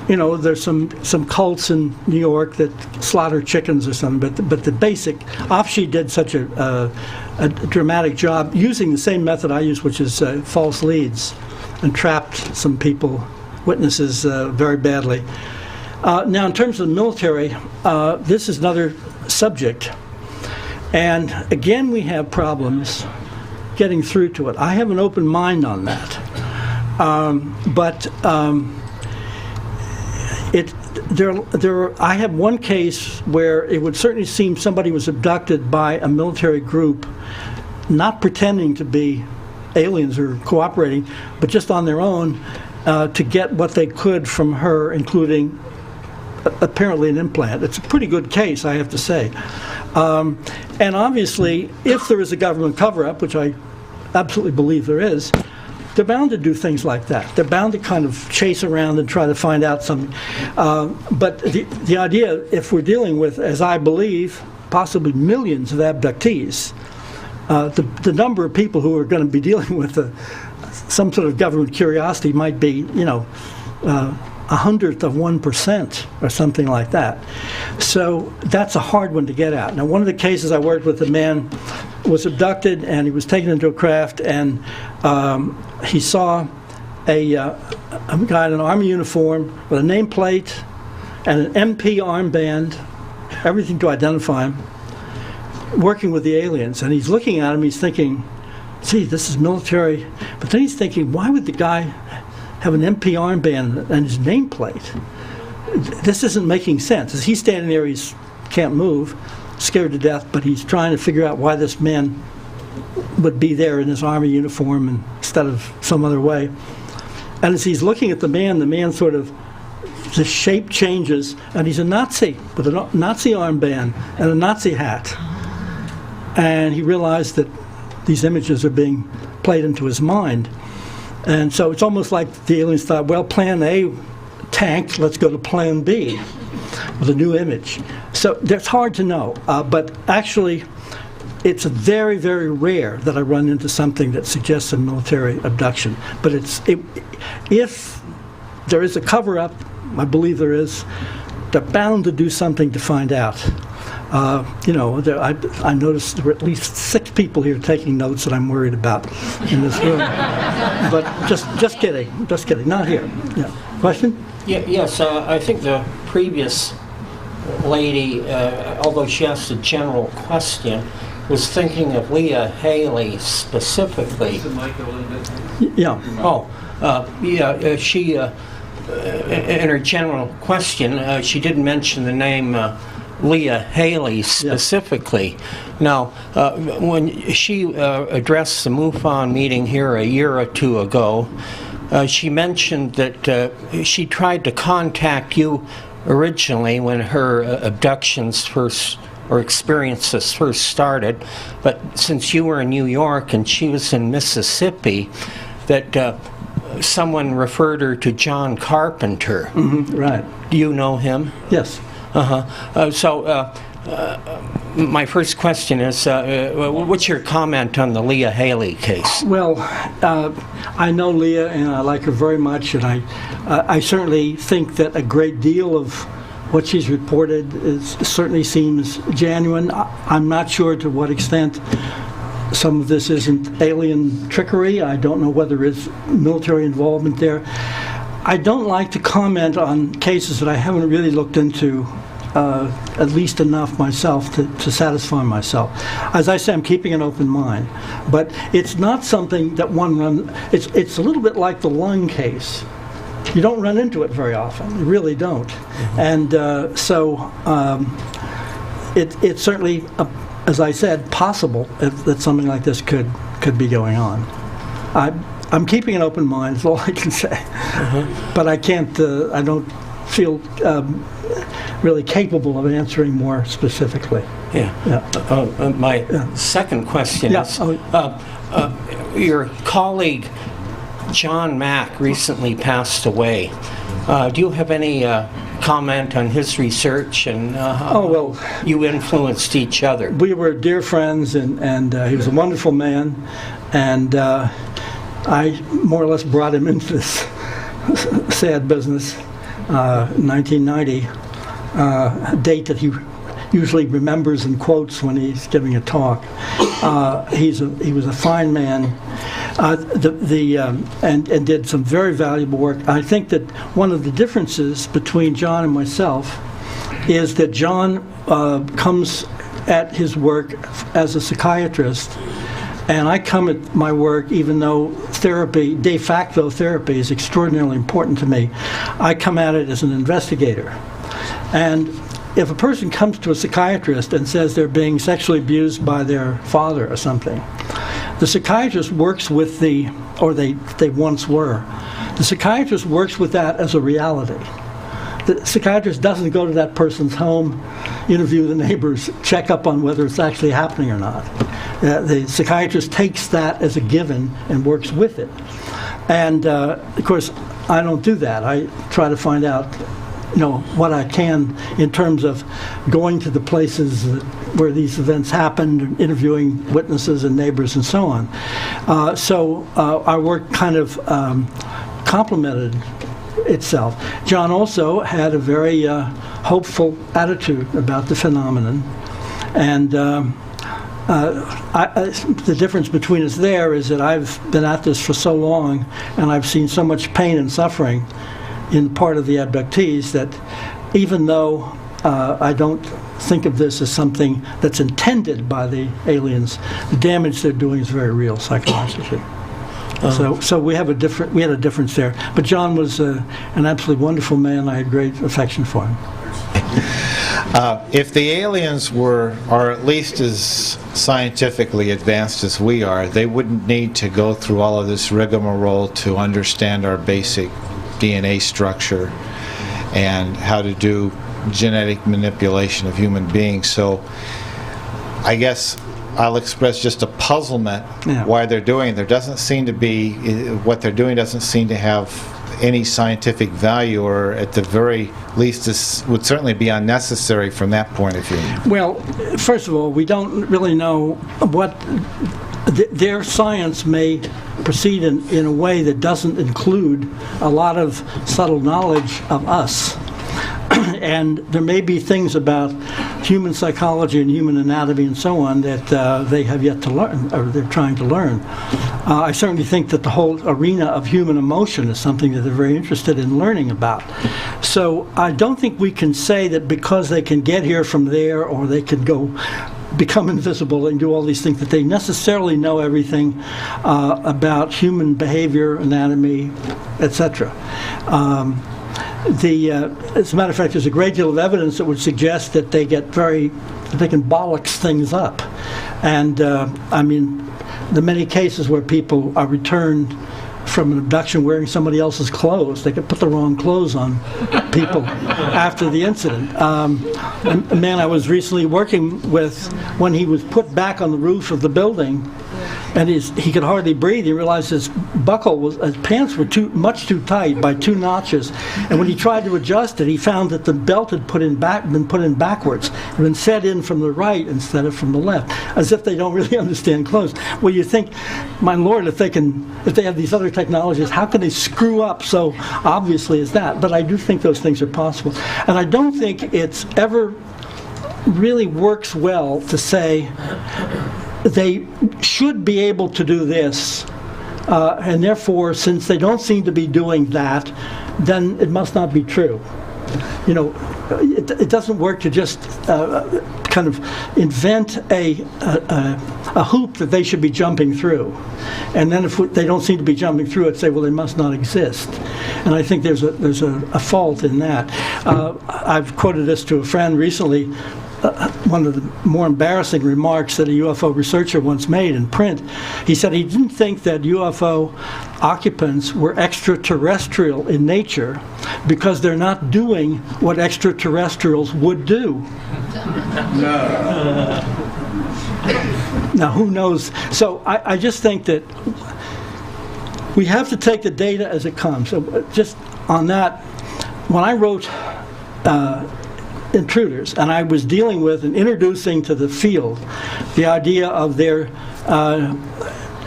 there's some cults in New York that slaughter chickens or something, but the basic, Afshi did such a dramatic job using the same method I use, which is false leads, and trapped some people, witnesses, very badly. Now, in terms of the military, this is another subject. And again, we have problems getting through to it. I have an open mind on that. I have one case where it would certainly seem somebody was abducted by a military group, not pretending to be aliens or cooperating, but just on their own to get what they could from her, including apparently an implant. It's a pretty good case, I have to say. And obviously, if there is a government cover-up, which I absolutely believe there is, they're bound to do things like that. They're bound to kind of chase around and try to find out something. But the idea, if we're dealing with, as I believe, possibly millions of abductees, the number of people who are going to be dealing with some sort of government curiosity might be, 0.01% or something like that. So that's a hard one to get at. Now, one of the cases I worked with, a man was abducted and he was taken into a craft, and he saw a guy in an Army uniform with a nameplate and an MP armband, everything to identify him, working with the aliens. And he's looking at him, he's thinking, gee, this is military. But then he's thinking, why would the guy have an MP armband and his nameplate? This isn't making sense. As he's standing there, he can't move, scared to death, but he's trying to figure out why this man would be there in his Army uniform instead of some other way. And as he's looking at the man sort of, the shape changes, and he's a Nazi with a Nazi armband and a Nazi hat. And he realized that these images are being played into his mind. And so it's almost like the aliens thought, well, plan A tanked, let's go to plan B with a new image. So it's hard to know, but actually it's very, very rare that I run into something that suggests a military abduction. But if there is a cover-up, I believe there is, they're bound to do something to find out. I noticed there were at least 6 people here taking notes that I'm worried about in this room. But just kidding, not here. Yeah. Question? Yes, I think the previous lady, although she asked a general question, was thinking of Leah Haley specifically. Yeah. She, in her general question, she didn't mention the name Leah Haley specifically. Yes. Now, when she addressed the MUFON meeting here a year or two ago, she mentioned that she tried to contact you originally when her abductions first, or experiences first started, but since you were in New York and she was in Mississippi, that someone referred her to John Carpenter. Mm-hmm, right. Do you know him? Yes. My first question is, what's your comment on the Leah Haley case? Well, I know Leah and I like her very much, and I certainly think that a great deal of what she's reported certainly seems genuine. I'm not sure to what extent some of this isn't alien trickery. I don't know whether it's military involvement there. I don't like to comment on cases that I haven't really looked into at least enough myself to satisfy myself. As I say, I'm keeping an open mind, but it's not something that one runs. It's a little bit like the lung case. You don't run into it very often. You really don't. And it's certainly, as I said, possible that something like this could be going on. I'm keeping an open mind, is all I can say. But I can't, I don't feel really capable of answering more specifically. My second question is, your colleague John Mack recently passed away. Do you have any comment on his research and how you influenced each other? We were dear friends, and he was a wonderful man, and I more or less brought him into this sad business. 1990, a date that he usually remembers and quotes when he's giving a talk. He was a fine man, and did some very valuable work. I think that one of the differences between John and myself is that John comes at his work as a psychiatrist, and I come at my work, even though therapy, de facto therapy, is extraordinarily important to me, I come at it as an investigator. And if a person comes to a psychiatrist and says they're being sexually abused by their father or something, the psychiatrist works with or they once were, the psychiatrist works with that as a reality. The psychiatrist doesn't go to that person's home, interview the neighbors, check up on whether it's actually happening or not. The psychiatrist takes that as a given and works with it. And of course, I don't do that. I try to find out, what I can in terms of going to the places where these events happened, interviewing witnesses and neighbors and so on. So our work kind of complemented itself. John also had a very hopeful attitude about the phenomenon, and the difference between us there is that I've been at this for so long, and I've seen so much pain and suffering in part of the abductees that even though I don't think of this as something that's intended by the aliens, the damage they're doing is very real psychologically. So we had a difference there. But John was an absolutely wonderful man. I had great affection for him. If the aliens are at least as scientifically advanced as we are, they wouldn't need to go through all of this rigmarole to understand our basic DNA structure and how to do genetic manipulation of human beings. So I guess I'll express just a puzzlement why they're doing it. There doesn't seem to be, what they're doing doesn't seem to have any scientific value, or at the very least this would certainly be unnecessary from that point of view. Well, first of all, we don't really know what their science may proceed in a way that doesn't include a lot of subtle knowledge of us. And there may be things about human psychology and human anatomy and so on that they have yet to learn, or they're trying to learn. I certainly think that the whole arena of human emotion is something that they're very interested in learning about. So I don't think we can say that because they can get here from there, or they can go become invisible and do all these things, that they necessarily know everything about human behavior, anatomy, etc. As a matter of fact, there's a great deal of evidence that would suggest that they can bollocks things up. And I mean, the many cases where people are returned from an abduction wearing somebody else's clothes, they could put the wrong clothes on people after the incident. A man I was recently working with, when he was put back on the roof of the building, and he could hardly breathe. He realized his pants were much too tight by 2 notches. And when he tried to adjust it, he found that the belt had been put in backwards, had been set in from the right instead of from the left, as if they don't really understand clothes. Well, you think, my Lord, if they have these other technologies, how can they screw up so obviously as that? But I do think those things are possible. And I don't think it's ever really works well to say they should be able to do this, and therefore, since they don't seem to be doing that, then it must not be true. You know, it doesn't work to just kind of invent a hoop that they should be jumping through. And then if they don't seem to be jumping through it, say, well, they must not exist. And I think there's a fault in that. I've quoted this to a friend recently. One of the more embarrassing remarks that a UFO researcher once made in print. He said he didn't think that UFO occupants were extraterrestrial in nature because they're not doing what extraterrestrials would do. Now, who knows? So I just think that we have to take the data as it comes. So just on that, when I wrote Intruders, and I was dealing with and introducing to the field the idea of their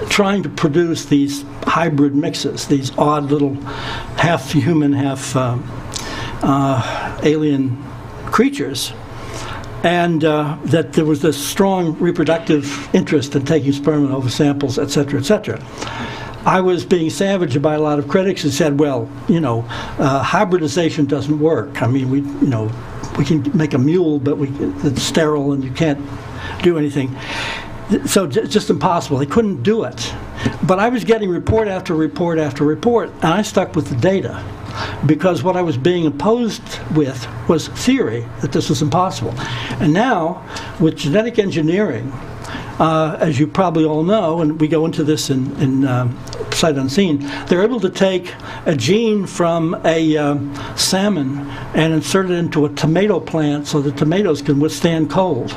trying to produce these hybrid mixes, these odd little half human, half alien creatures, and that there was this strong reproductive interest in taking sperm and ova samples, et cetera, et cetera. I was being savaged by a lot of critics who said, well, you know, hybridization doesn't work. I mean, we can make a mule, but it's sterile and you can't do anything. So just impossible. They couldn't do it. But I was getting report after report after report, and I stuck with the data because what I was being opposed with was theory that this was impossible. And now, with genetic engineering, as you probably all know, and we go into this in Sight Unseen, they're able to take a gene from a salmon and insert it into a tomato plant so the tomatoes can withstand cold.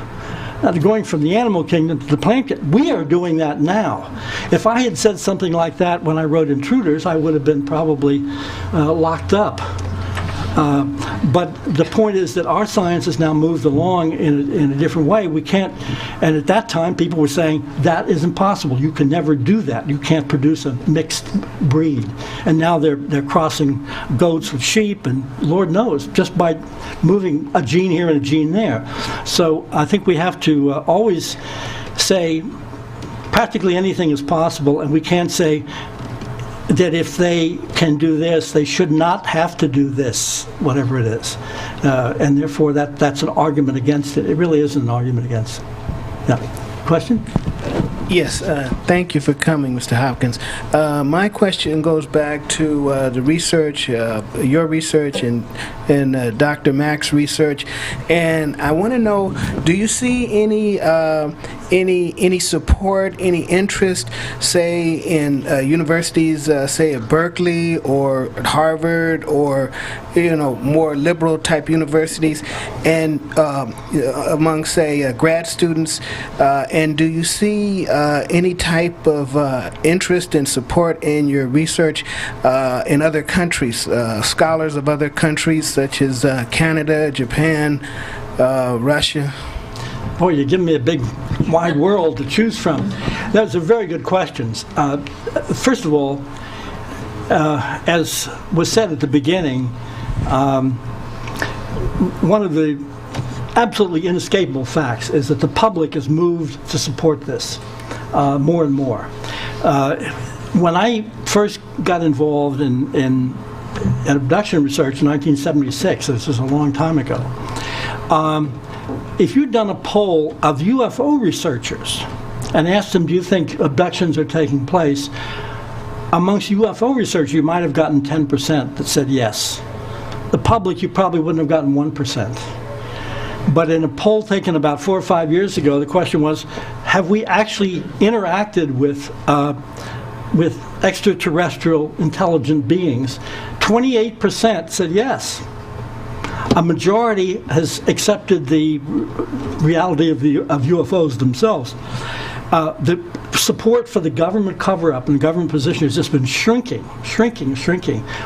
Now, going from the animal kingdom to the plant kingdom, we are doing that now. If I had said something like that when I wrote Intruders, I would have been probably locked up. But the point is that our science has now moved along in a different way. We can't, and at that time people were saying that is impossible. You can never do that. You can't produce a mixed breed. And now they're crossing goats with sheep, and Lord knows, just by moving a gene here and a gene there. So I think we have to always say practically anything is possible, and we can't say that if they can do this, they should not have to do this, whatever it is. And therefore, that's an argument against it. It really isn't an argument against it. Yeah. Question? Yes, thank you for coming, Mr. Hopkins. My question goes back to the research, your research, and Dr. Mack's research, and I want to know: do you see any support, any interest, say in universities, say at Berkeley or at Harvard, or more liberal type universities, and among say grad students, and do you see any type of interest and support in your research in other countries, scholars of other countries such as Canada, Japan, Russia? Boy, you're giving me a big, wide world to choose from. Those are very good questions. First of all, as was said at the beginning, one of the absolutely inescapable facts is that the public is moved to support this more and more. When I first got involved in abduction research in 1976, this is a long time ago, if you'd done a poll of UFO researchers and asked them, do you think abductions are taking place, amongst UFO researchers you might have gotten 10% that said yes. The public, you probably wouldn't have gotten 1%. But in a poll taken about 4 or 5 years ago, the question was, have we actually interacted with extraterrestrial intelligent beings? 28% said yes. A majority has accepted the reality of UFOs themselves. The support for the government cover-up and the government position has just been shrinking.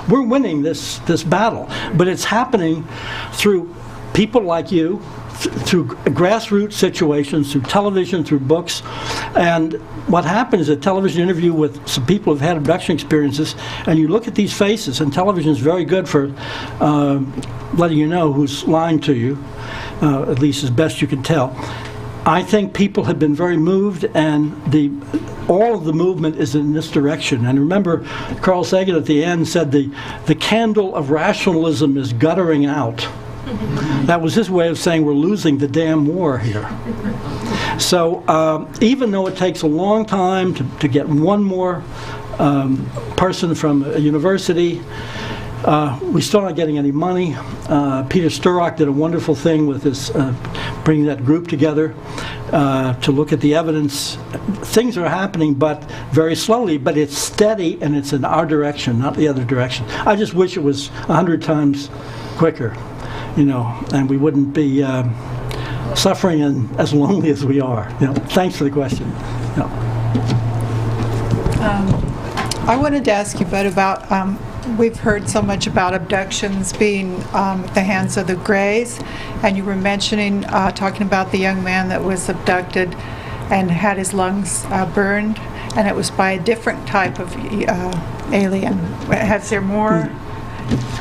We're winning this battle, but it's happening through people like you, through grassroots situations, through television, through books. And what happens is a television interview with some people who've had abduction experiences, and you look at these faces, and television is very good for letting you know who's lying to you, at least as best you can tell. I think people have been very moved, and all of the movement is in this direction. And remember, Carl Sagan at the end said the candle of rationalism is guttering out. That was his way of saying we're losing the damn war here. So even though it takes a long time to get one more person from a university, we're still not getting any money. Peter Sturrock did a wonderful thing with this, bringing that group together to look at the evidence. Things are happening, but very slowly, but it's steady, and it's in our direction, not the other direction. I just wish it was 100 times quicker, and we wouldn't be suffering and as lonely as we are. Thanks for the question. I wanted to ask you, Bud, about we've heard so much about abductions being at the hands of the Greys, and you were mentioning, talking about the young man that was abducted and had his lungs burned, and it was by a different type of alien. Has there more?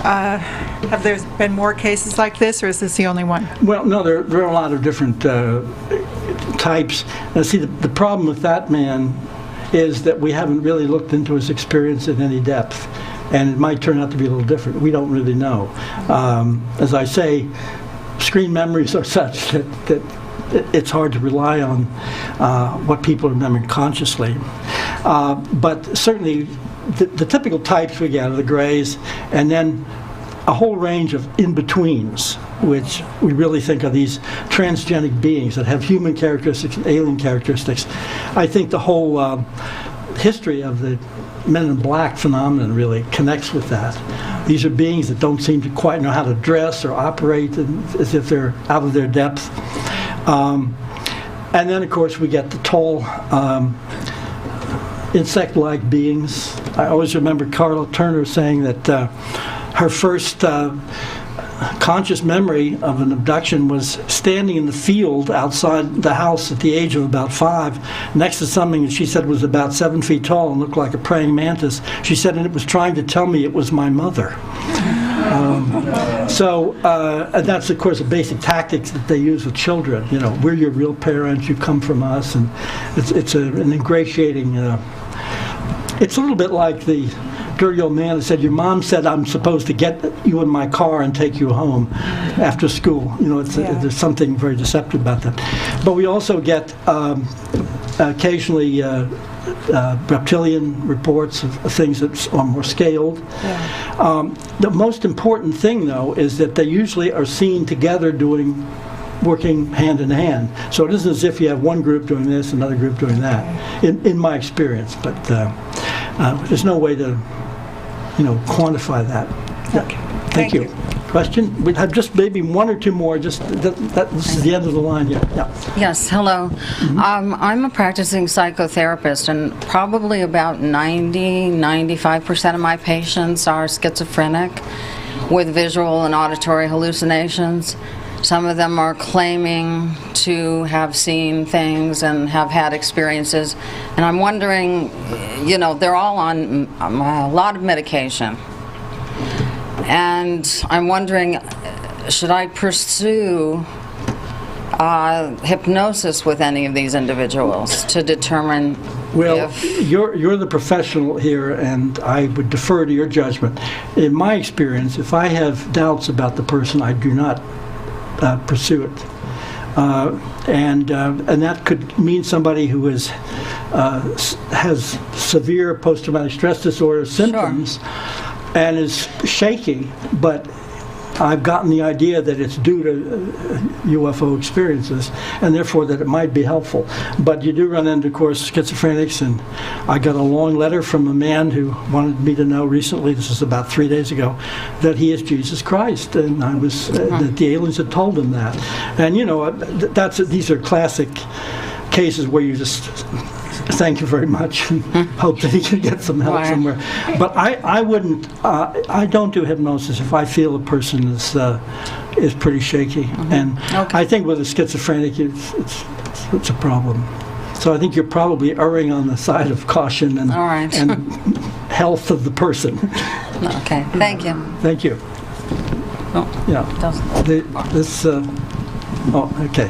Have there been more cases like this, or is this the only one? Well, no, there are a lot of different types. Now, see, the problem with that man is that we haven't really looked into his experience in any depth, and it might turn out to be a little different. We don't really know. As I say, screen memories are such that it's hard to rely on what people remember consciously. But certainly, the typical types we get are the Greys, and then a whole range of in-betweens, which we really think are these transgenic beings that have human characteristics and alien characteristics. I think the whole history of the Men in Black phenomenon really connects with that. These are beings that don't seem to quite know how to dress or operate, as if they're out of their depth. And then, of course, we get the tall insect-like beings. I always remember Carla Turner saying that her first conscious memory of an abduction was standing in the field outside the house at the age of about 5, next to something that she said was about 7 feet tall and looked like a praying mantis. She said, and it was trying to tell me it was my mother. And that's, of course, a basic tactics that they use with children. We're your real parents, you come from us, and it's an ingratiating, it's a little bit like the dirty old man that said, your mom said I'm supposed to get you in my car and take you home after school. There's something very deceptive about that. But we also get occasionally reptilian reports of things that are more scaled. Yeah. The most important thing, though, is that they usually are seen together working hand in hand. So it isn't as if you have one group doing this, another group doing that, in my experience. But there's no way to quantify that. Okay. Thank you. Question? We have just maybe one or two more. Just this is the end of the line. Yeah. Yes. Hello. Mm-hmm. I'm a practicing psychotherapist, and probably about 95% of my patients are schizophrenic with visual and auditory hallucinations. Some of them are claiming to have seen things and have had experiences. And I'm wondering, they're all on a lot of medication. And I'm wondering, should I pursue hypnosis with any of these individuals to determine if... You're the professional here, and I would defer to your judgment. In my experience, if I have doubts about the person, I do not pursue it, and that could mean somebody who has severe post-traumatic stress disorder symptoms. Sure. And is shaky, but I've gotten the idea that it's due to UFO experiences, and therefore that it might be helpful. But you do run into, of course, schizophrenics, and I got a long letter from a man who wanted me to know recently, this is about 3 days ago, that he is Jesus Christ, and I was that the aliens had told him that. And these are classic cases where you just thank you very much and hope that he can get some help somewhere. But I wouldn't, I don't do hypnosis if I feel a person is pretty shaky. Mm-hmm. And I think with a schizophrenic, it's a problem. So I think you're probably erring on the side of caution and health of the person. Okay, thank you. Thank you. Oh, yeah. Okay.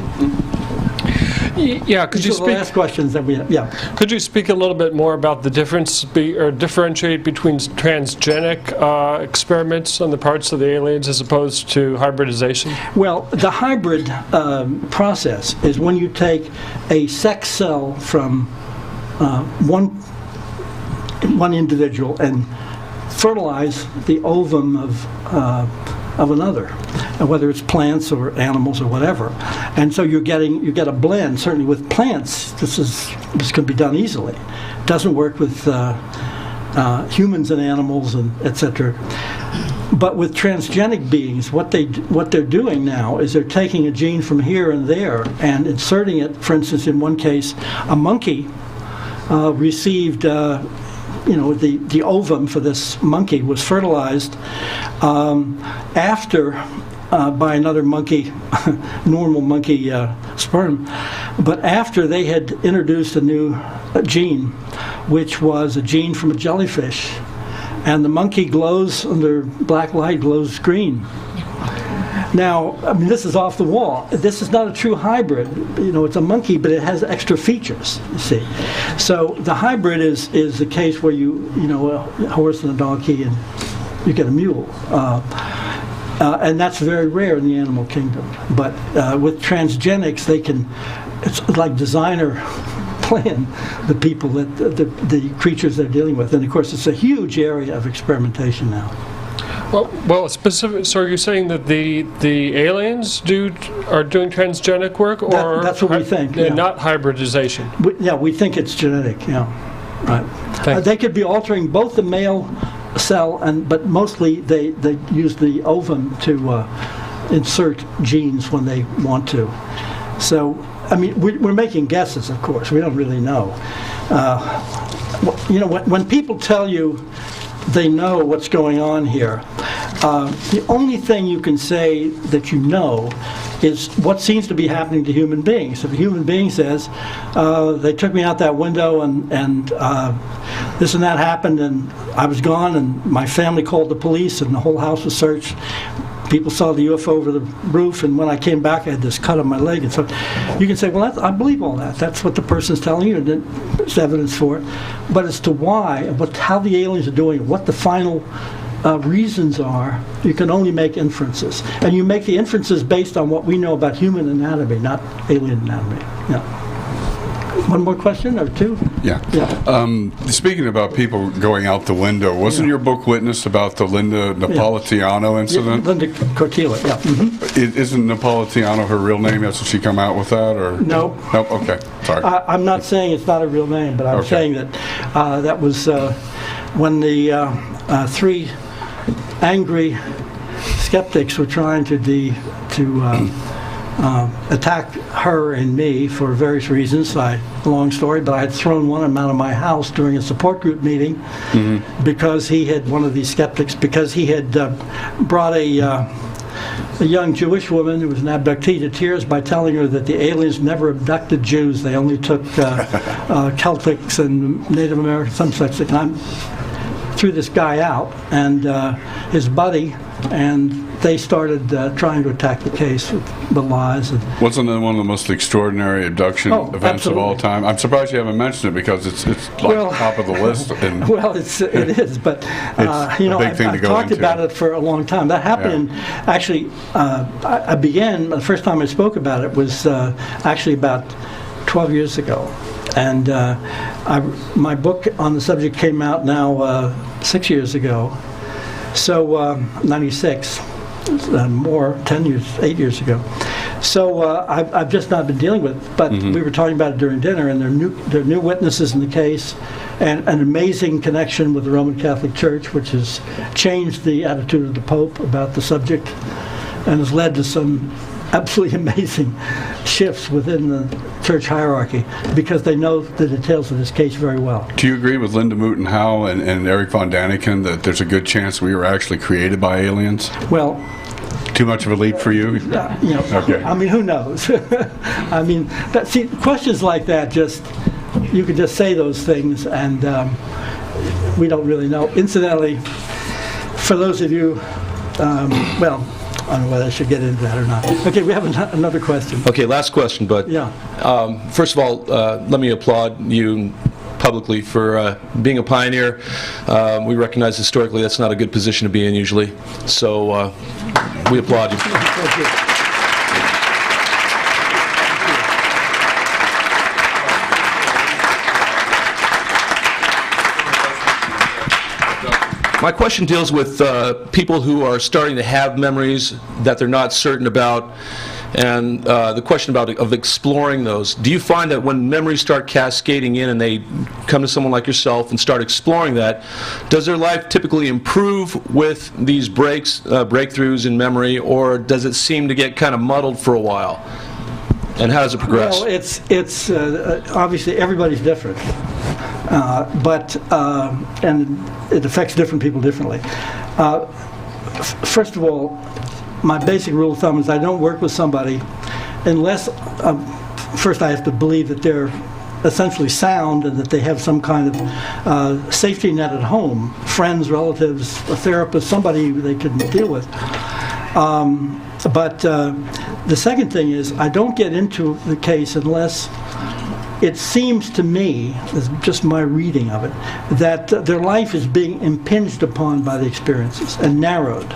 Yeah, could you These are the last questions that we have. Yeah. Could you speak a little bit more about the difference or differentiate between transgenic experiments on the parts of the aliens as opposed to hybridization? Well, the hybrid process is when you take a sex cell from one individual and fertilize the ovum of another, whether it's plants or animals or whatever. And so you get a blend. Certainly with plants, this can be done easily. It doesn't work with humans and animals and etc. But with transgenic beings, what they're doing now is they're taking a gene from here and there and inserting it. For instance, in one case, a monkey received the ovum for this monkey was fertilized after by another monkey, normal monkey sperm, but after they had introduced a new gene, which was a gene from a jellyfish, and the monkey glows under black light, glows green. Now, I mean, this is off the wall. This is not a true hybrid. It's a monkey, but it has extra features, you see. So the hybrid is the case where a horse and a donkey, and you get a mule. And that's very rare in the animal kingdom. But with transgenics, it's like designer plan the people, the creatures they're dealing with. And of course, it's a huge area of experimentation now. Well, specific. So, are you saying that the aliens are doing transgenic work, or that's what we think? Yeah. Not hybridization? We think it's genetic. Yeah, right. They could be altering both the male cell, but mostly they use the ovum to insert genes when they want to. So, I mean, we're making guesses, of course. We don't really know. When people tell you they know what's going on here, the only thing you can say that you know is what seems to be happening to human beings. If a human being says, they took me out that window and this and that happened and I was gone and my family called the police and the whole house was searched, people saw the UFO over the roof, and when I came back I had this cut on my leg, and so you can say, well, I believe all that. That's what the person's telling you, and there's evidence for it. But as to why, how the aliens are doing it, what the final reasons are, you can only make inferences. And you make the inferences based on what we know about human anatomy, not alien anatomy. Yeah. One more question or two? Yeah. Speaking about people going out the window, wasn't your book Witness about the Linda Napolitano incident? Linda Cortila, yeah. Mm-hmm. Isn't Napolitano her real name? Hasn't she come out with that? Or no. Nope. Okay. Sorry. I'm not saying it's not a real name, but I'm saying that that was when the three angry skeptics were trying to attack her and me for various reasons. Long story, but I had thrown one of them out of my house during a support group meeting because one of these skeptics, because he had brought a young Jewish woman who was an abductee to tears by telling her that the aliens never abducted Jews. They only took Celtics and Native Americans, some such thing. I threw this guy out and his buddy, and they started trying to attack the case with the lies. Wasn't it one of the most extraordinary abduction events of all time? I'm surprised you haven't mentioned it because it's like top of the list. Well, it is, but I've talked about it for a long time. That happened actually, I began, the first time I spoke about it was actually about 12 years ago. And my book on the subject came out now 6 years ago. So 96. More, 10 years, 8 years ago. So I've just not been dealing with it, but we were talking about it during dinner, and there are new witnesses in the case, and an amazing connection with the Roman Catholic Church, which has changed the attitude of the Pope about the subject, and has led to some absolutely amazing shifts within the church hierarchy, because they know the details of this case very well. Do you agree with Linda Moulton Howe and Eric von Daniken that there's a good chance we were actually created by aliens? Well, too much of a leap for you? Okay. I mean, who knows? I mean, questions like that, you could just say those things, and we don't really know. Incidentally, for those of you, I don't know whether I should get into that or not. Okay, we have another question. Okay, last question, Bud. Yeah. First of all, let me applaud you publicly for being a pioneer. We recognize historically that's not a good position to be in usually, so we applaud you. Thank you. My question deals with people who are starting to have memories that they're not certain about, and the question of exploring those. Do you find that when memories start cascading in and they come to someone like yourself and start exploring that, does their life typically improve with these breakthroughs in memory, or does it seem to get kind of muddled for a while? And how does it progress? Well, it's obviously everybody's different, and it affects different people differently. First of all, my basic rule of thumb is I don't work with somebody unless first I have to believe that they're essentially sound and that they have some kind of safety net at home, friends, relatives, a therapist, somebody they can deal with. But the second thing is I don't get into the case unless it seems to me, it's just my reading of it, that their life is being impinged upon by the experiences and narrowed.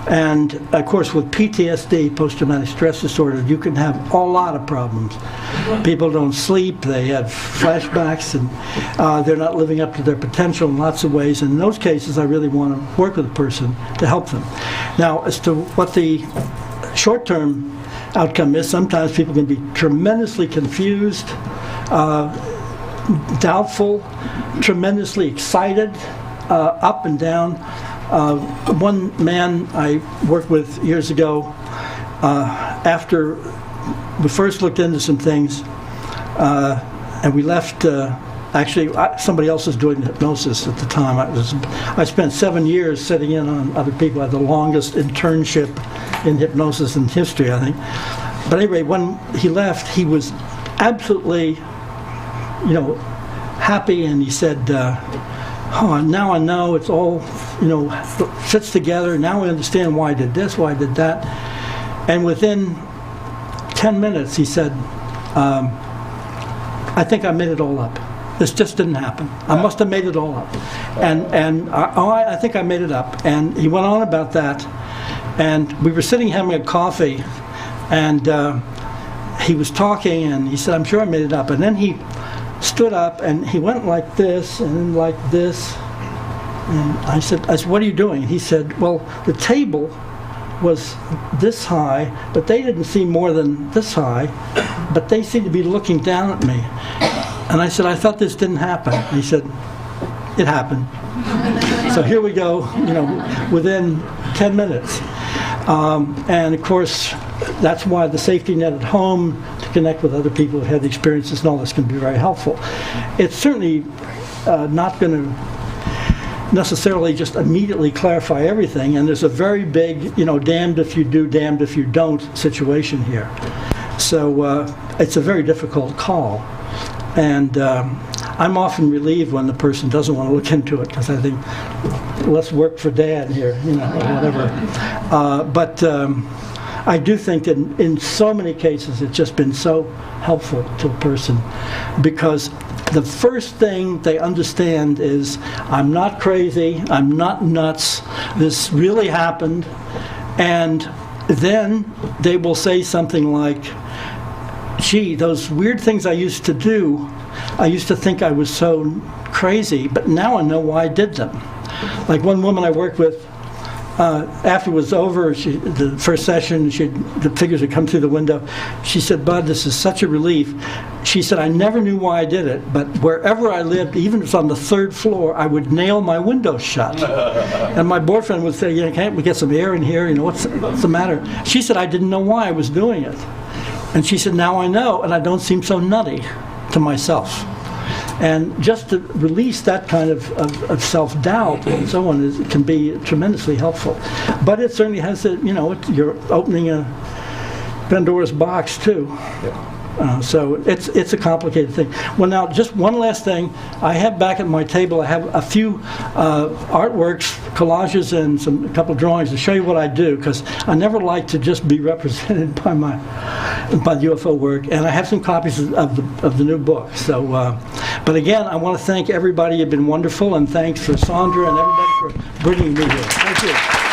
And of course with PTSD, post-traumatic stress disorder, you can have a lot of problems. People don't sleep, they have flashbacks, and they're not living up to their potential in lots of ways. And in those cases, I really want to work with a person to help them. Now, as to what the short-term outcome is, sometimes people can be tremendously confused, doubtful, tremendously excited, up and down. One man I worked with years ago, after we first looked into some things, and we left, actually somebody else was doing hypnosis at the time. I spent 7 years sitting in on other people. I had the longest internship in hypnosis in history, I think. But anyway, when he left, he was absolutely, happy, and he said, oh, now I know it's all, fits together. Now I understand why I did this, why I did that. And within 10 minutes, he said, I think I made it all up. This just didn't happen. I must have made it all up. And I think I made it up. And he went on about that. And we were sitting having a coffee, and he was talking, and he said, I'm sure I made it up. And then he stood up, and he went like this, and then like this. And I said, what are you doing? He said, well, the table was this high, but they didn't see more than this high, but they seemed to be looking down at me. And I said, I thought this didn't happen. And he said, it happened. So here we go, within 10 minutes. And of course, that's why the safety net at home, to connect with other people who had the experiences and all this, can be very helpful. It's certainly not going to necessarily just immediately clarify everything, and there's a very big, damned if you do, damned if you don't situation here. So it's a very difficult call. And I'm often relieved when the person doesn't want to look into it, because I think, let's work for Dad here, or whatever. But I do think that in so many cases it's just been so helpful to a person, because the first thing they understand is, I'm not crazy, I'm not nuts, this really happened. And then they will say something like, gee, those weird things I used to do, I used to think I was so crazy, but now I know why I did them. Like one woman I worked with, after it was over, the first session, the figures had come through the window. She said, Bud, this is such a relief. She said, I never knew why I did it, but wherever I lived, even if it's on the 3rd floor, I would nail my windows shut. And my boyfriend would say, can't we get some air in here? What's the matter? She said, I didn't know why I was doing it. And she said, now I know, and I don't seem so nutty to myself. And just to release that kind of self-doubt and so on can be tremendously helpful. But it certainly has you're opening a Pandora's box too. Yeah. So it's a complicated thing. Well, now, just one last thing. I have back at my table, I have a few artworks, collages, and a couple of drawings to show you what I do, because I never like to just be represented by the UFO work. And I have some copies of the new book. So, but again, I want to thank everybody. You've been wonderful, and thanks for Sandra and everybody for bringing me here. Thank you.